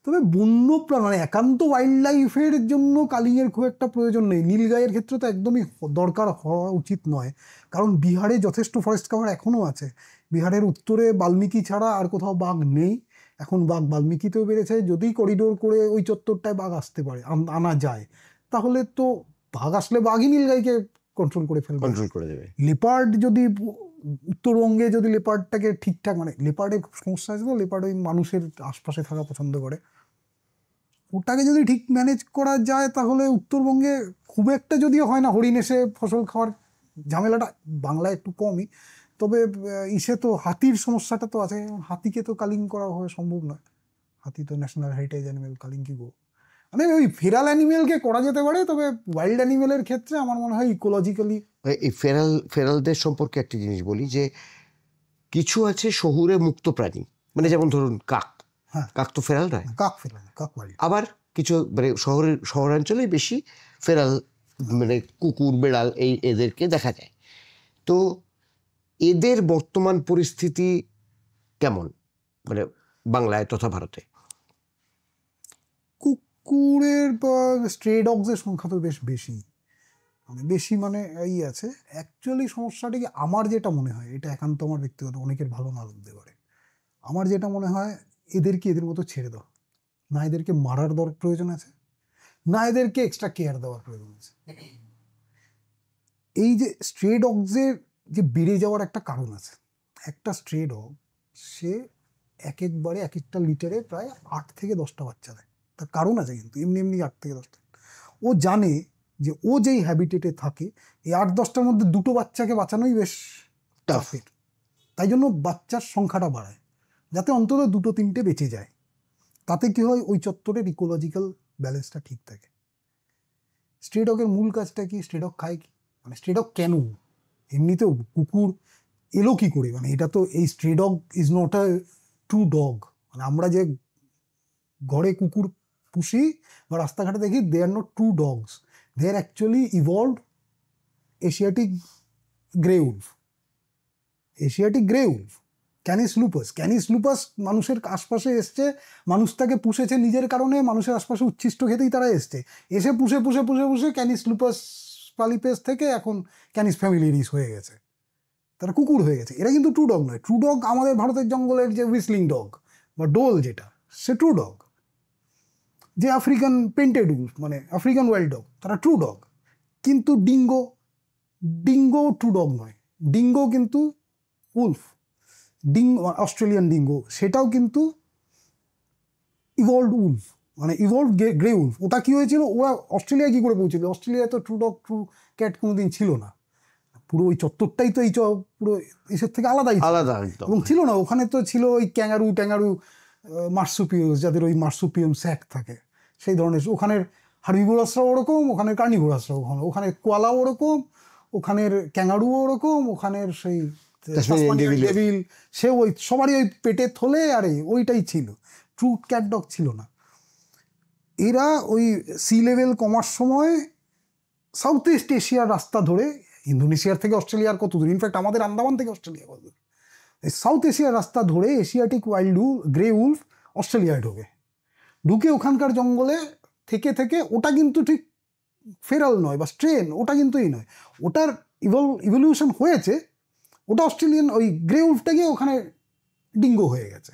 তবে বন্যপ্রাণ মানে একান্ত ওয়াইল্ড লাইফের জন্য কালিংয়ের খুব একটা প্রয়োজন নেই। নীলগাইয়ের ক্ষেত্রে তো একদমই দরকার হওয়া উচিত নয়, কারণ বিহারে যথেষ্ট ফরেস্ট কভার এখনও আছে। বিহারের উত্তরে বাল্মীকি ছাড়া আর কোথাও বাঘ নেই। এখন বাঘ বাল্মীকিতেও বেড়েছে, যদি করিডোর করে ওই চত্বরটায় বাঘ আসতে পারে, আনা যায়, তাহলে তো বাঘ আসলে বাঘই নীলগাইকে কন্ট্রোল করে ফেলবে, কন্ট্রোল করে দেবে। লেপার্ড যদি উত্তরবঙ্গে যদি লেপার্ডটাকে ঠিকঠাক, মানে লেপার্ডের খুব সমস্যা আছে তো, লেপার্ড ওই মানুষের আশপাশে থাকা পছন্দ করে, ওটাকে যদি ঠিক ম্যানেজ করা যায় তাহলে উত্তরবঙ্গে খুব একটা যদিও হয় না হরিণ এসে ফসল খাওয়ার ঝামেলাটা, বাংলায় একটু কমই, তবে ইসে তো হাতির সমস্যাটা তো আছে। হাতিকে তো কালিং করা হবে সম্ভব নয়, হাতি তো ন্যাশনাল হেরিটেজ অ্যানিমেল, কালিং কি গো, মানে ওই ফেরাল অ্যানিমেলকে করা যেতে পারে। তবে ওয়াইল্ড অ্যানিমেলের ক্ষেত্রে আমার মনে হয় ইকোলজিক্যালি, এই ফেরালদের সম্পর্কে একটা জিনিস বলি, যে কিছু আছে শহুরে মুক্ত প্রাণী, মানে যেমন ধরুন কাক, কাক তো ফেরাল নয়, কাক ফেরাল, কাক ওয়াইল্ড। আবার কিছু মানে শহরাঞ্চলে বেশি ফেরাল, মানে কুকুর বেড়াল এদেরকে দেখা যায়। তো এদের বর্তমান পরিস্থিতি কেমন, মানে বাংলায় তথা ভারতে? কুকুরের বা স্ট্রে ডগসের সংখ্যা তো বেশ বেশি, মানে এই আছে। অ্যাকচুয়ালি সমস্যাটা কি, আমার যেটা মনে হয়, এটা একান্ত আমার ব্যক্তিগত, অনেকের ভালো না লাগতে পারে, আমার যেটা মনে হয় এদেরকে এদের মতো ছেড়ে দাও, না এদেরকে মারার প্রয়োজন আছে, না এদেরকে এক্সট্রা কেয়ার দেওয়ার প্রয়োজন আছে। এই যে স্ট্রে ডগসের যে বেড়ে যাওয়ার একটা কারণ আছে। একটা স্ট্রে ডগ সে একবারে এক একটা লিটারে প্রায় 8 থেকে 10টা বাচ্চা দেয়, তার কারণ আছে, কিন্তু এমনি এমনি 8 থেকে 10টা। ও জানে যে ও যেই হ্যাবিটেটে থাকে, এই 8-10টার মধ্যে 2টো বাচ্চাকে বাঁচানোই বেশ টাফের, তাই জন্য বাচ্চার সংখ্যাটা বাড়ায়, যাতে অন্তত 2-3টে বেঁচে যায়। তাতে কি হয়, ওই চত্বরের ইকোলজিক্যাল ব্যালেন্সটা ঠিক থাকে। স্ট্রে ডগের মূল কাজটা কি, স্ট্রে ডগ খায় কি, মানে স্ট্রে ডগ কেন, এমনিতেও কুকুর এলো কি করে, মানে এটা তো, এই stray dog is not a true dog. মানে আমরা যে ঘরে কুকুর পুষি বা রাস্তাঘাটে দেখি, they are not true dogs, they are actually evolved Asiatic grey wolf, Asiatic grey wolf, Canis lupus. Canis lupus মানুষের আশপাশে এসছে, মানুষ তাকে পুষেছে নিজের কারণে, মানুষের আশপাশে উচ্ছিষ্ট খেতেই তারা এসছে, এসে পুষে পুষে পুষে পুষে ক্যানিস লুপাস পালিপেস থেকে এখন ক্যানিস ফ্যামিলিয়ারিস হয়ে গেছে, তারা কুকুর হয়ে গেছে। এরা কিন্তু ট্রু ডগ নয়। ট্রু ডগ আমাদের ভারতের জঙ্গলের যে হুইসলিং ডগ বা ডোল, যেটা সে ট্রু ডগ। যে আফ্রিকান পেন্টেড উলফ মানে আফ্রিকান ওয়াইল্ড ডগ, তারা ট্রু ডগ। কিন্তু ডিঙ্গো ট্রু ডগ নয়, ডিঙ্গো কিন্তু উলফ। অস্ট্রেলিয়ান ডিঙ্গো সেটাও কিন্তু ইভলভড উলফ, মানে ইভলভ গ্রে উলফ। ওটা কি হয়েছিল, ওরা অস্ট্রেলিয়ায় কি করে পৌঁছেছিল? অস্ট্রেলিয়ায় তো ট্রু ডগ ট্রু ক্যাট কোনোদিন ছিল না, পুরো ওই চত্বরটাই তো এই পুরো এসের থেকে আলাদাই আলাদা এবং ছিল না। ওখানে তো ছিল ওই ট্যাঙ্গারু মার্সুপিয়াস, যাদের ওই মার্সুপিয়াম স্যাক থাকে, সেই ধরনের। ওখানের হার্বিভোরাসরাও ওরকম, ওখানের কার্নিভোরাসরাও ওখানে কোয়ালাও ওরকম, ওখানের ক্যাঙ্গারুও ওরকম, ওখানের সেই ডেভিল সে ওই সবারই ওই পেটে থলে আর ওইটাই ছিল। ট্রু ক্যাট ডগ ছিল না। এরা ওই সি লেভেল কমার সময় সাউথ ইস্ট এশিয়ার রাস্তা ধরে, ইন্দোনেশিয়ার থেকে অস্ট্রেলিয়ার কত দূর, ইনফ্যাক্ট আমাদের আন্দামান থেকে অস্ট্রেলিয়া কত দূর, সাউথ এশিয়ার রাস্তা ধরে এশিয়াটিক ওয়াইল্ড গ্রে উলফ অস্ট্রেলিয়ায় ঢুকে ওখানকার জঙ্গলে থেকে থেকে, ওটা কিন্তু ঠিক ফেরাল নয় বা স্ট্রেন, ওটা কিন্তু এই নয়, ওটার ইভলিউশন হয়েছে। ওটা অস্ট্রেলিয়ান ওই গ্রে উলফটা গিয়ে ওখানে ডিঙ্গো হয়ে গেছে,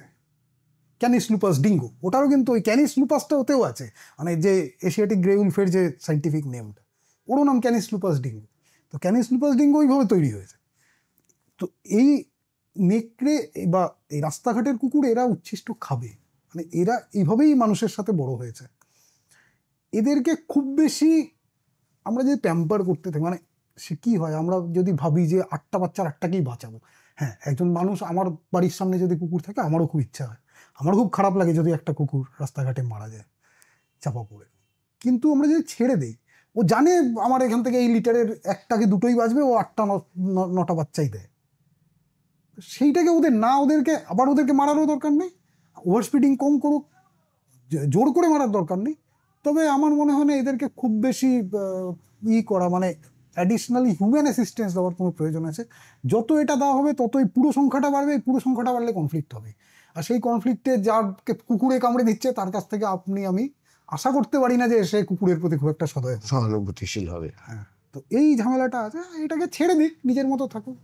ক্যানিস লুপাস ডিঙ্গো। ওটারও কিন্তু ওই ক্যানিস লুপাসটা ওতেও আছে, মানে যে এশিয়াটিক গ্রে উলফের যে সাইন্টিফিক নেমটা, ওরও নাম ক্যানিস লুপাস ডিঙ্গো। তো ক্যানিস লুপাস ডিঙ্গো ওইভাবে তৈরি হয়েছে। তো এই নেকড়ে বা এই রাস্তাঘাটের কুকুর এরা উচ্ছিষ্ট খাবে, মানে এরা এইভাবেই মানুষের সাথে বড় হয়েছে। এদেরকে খুব বেশি আমরা যদি প্যাম্পার করতে থাকি, মানে সে কী হয়, আমরা যদি ভাবি যে 8টা বাচ্চার 8টাকেই বাঁচাবো। হ্যাঁ, একজন মানুষ, আমার বাড়ির সামনে যদি কুকুর থাকে আমারও খুব ইচ্ছা হয়, আমারও খুব খারাপ লাগে যদি একটা কুকুর রাস্তাঘাটে মারা যায় চাপা পড়ে। কিন্তু আমরা যদি ছেড়ে দিই, ও জানে আমার এখান থেকে এই লিটারের 1টাকে 2টোই বাঁচবে, ও 8টা 9টা বাচ্চাই দেয়। সেইটাকে ওদেরকে মারারও দরকার নেই, ওভার স্পিডিং কম করুক, জোর করে মারার দরকার নেই। তবে আমার মনে হয় না এদেরকে খুব বেশি করা, মানে অ্যাডিশনালি হিউম্যান অ্যাসিস্ট্যান্স দেওয়ার কোনো প্রয়োজন আছে। যত এটা দেওয়া হবে ততই পুরো সংখ্যাটা বাড়বে, এই পুরো সংখ্যাটা বাড়লে কনফ্লিক্ট হবে, আর সেই কনফ্লিক্টে যারকে কুকুরে কামড়ে দিচ্ছে তার কাছ থেকে আমি আশা করতে পারি না যে সে কুকুরের প্রতি খুব একটা সহানুভূতিশীল হবে। হ্যাঁ, তো এই ঝামেলাটা আছে, এটাকে ছেড়ে দিক, নিজের মতো থাকুক।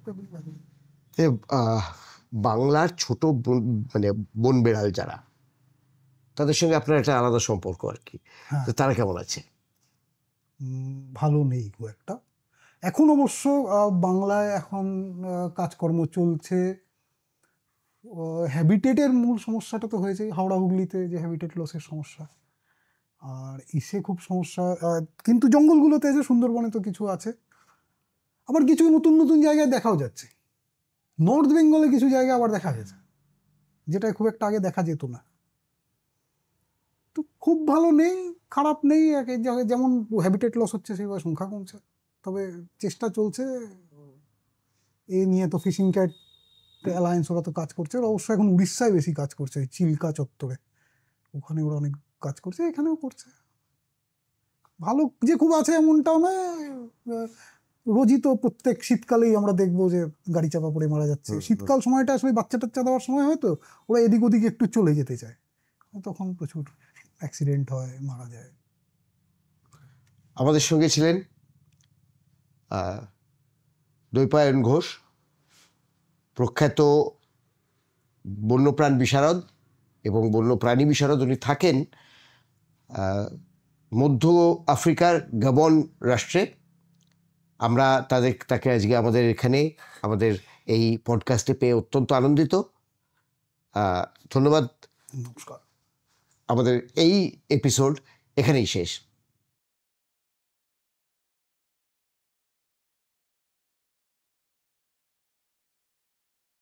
বাংলার ছোট মানে বন বেড়াল যারা, তাদের সঙ্গে আপনার একটা আলাদা সম্পর্ক আর কি, তো তারা কেমন আছে? ভালো নেই খুব একটা এখন। অবশ্য বাংলায় এখন কাজকর্ম চলছে। হ্যাবিটেটের মূল সমস্যাটা তো হয়েছে হাওড়া হুগলিতে, যে হ্যাবিটেট লসের সমস্যা, আর ইসে খুব সমস্যা। কিন্তু জঙ্গলগুলোতে যে সুন্দরবনে তো কিছু আছে, আবার কিছু নতুন নতুন জায়গায় দেখাও যাচ্ছে। নর্থ বেঙ্গলে কিছু জায়গায় আবার দেখা গেছে, যেটা খুব একটা আগে দেখা যেত না। তো খুব ভালো নেই, খারাপ নেই, এক জায়গায় যেমন হ্যাবিটেট লস হচ্ছে সেইভাবে সংখ্যা কমছে। তবে চেষ্টা চলছে এ নিয়ে। তো ফিশিং ক্যাট অ্যালায়েন্স ওরা তো কাজ করছে, ওরা অবশ্য এখন উড়িষ্যায় বেশি কাজ করছে, ওই চিল্কা চত্বরে, ওখানে ওরা অনেক কাজ করছে, এখানেও করছে। ভালো যে খুব আছে এমনটাও নয়। রোজই তো প্রত্যেক শীতকালেই আমরা দেখবো যে গাড়ি চাপা পড়ে মারা যাচ্ছে। শীতকাল সময়টা আসলে বাচ্চা টাচ্চা দেওয়ার সময় হয়তো ওরা এদিক ওদিক একটু চলে যেতে চায়, তখন প্রচুর অ্যাক্সিডেন্ট হয়, মারা যায়। আমাদের সঙ্গে ছিলেন দ্বৈপায়ন ঘোষ, প্রখ্যাত বন্যপ্রাণ বিশারদ এবং বন্যপ্রাণী বিশারদ। উনি থাকেন মধ্য আফ্রিকার গাবন রাষ্ট্রে। আমরা তাকে আজকে আমাদের এখানে আমাদের এই পডকাস্টে পেয়ে অত্যন্ত আনন্দিত। ধন্যবাদ। নমস্কার। আমাদের এই এপিসোড এখানেই শেষ।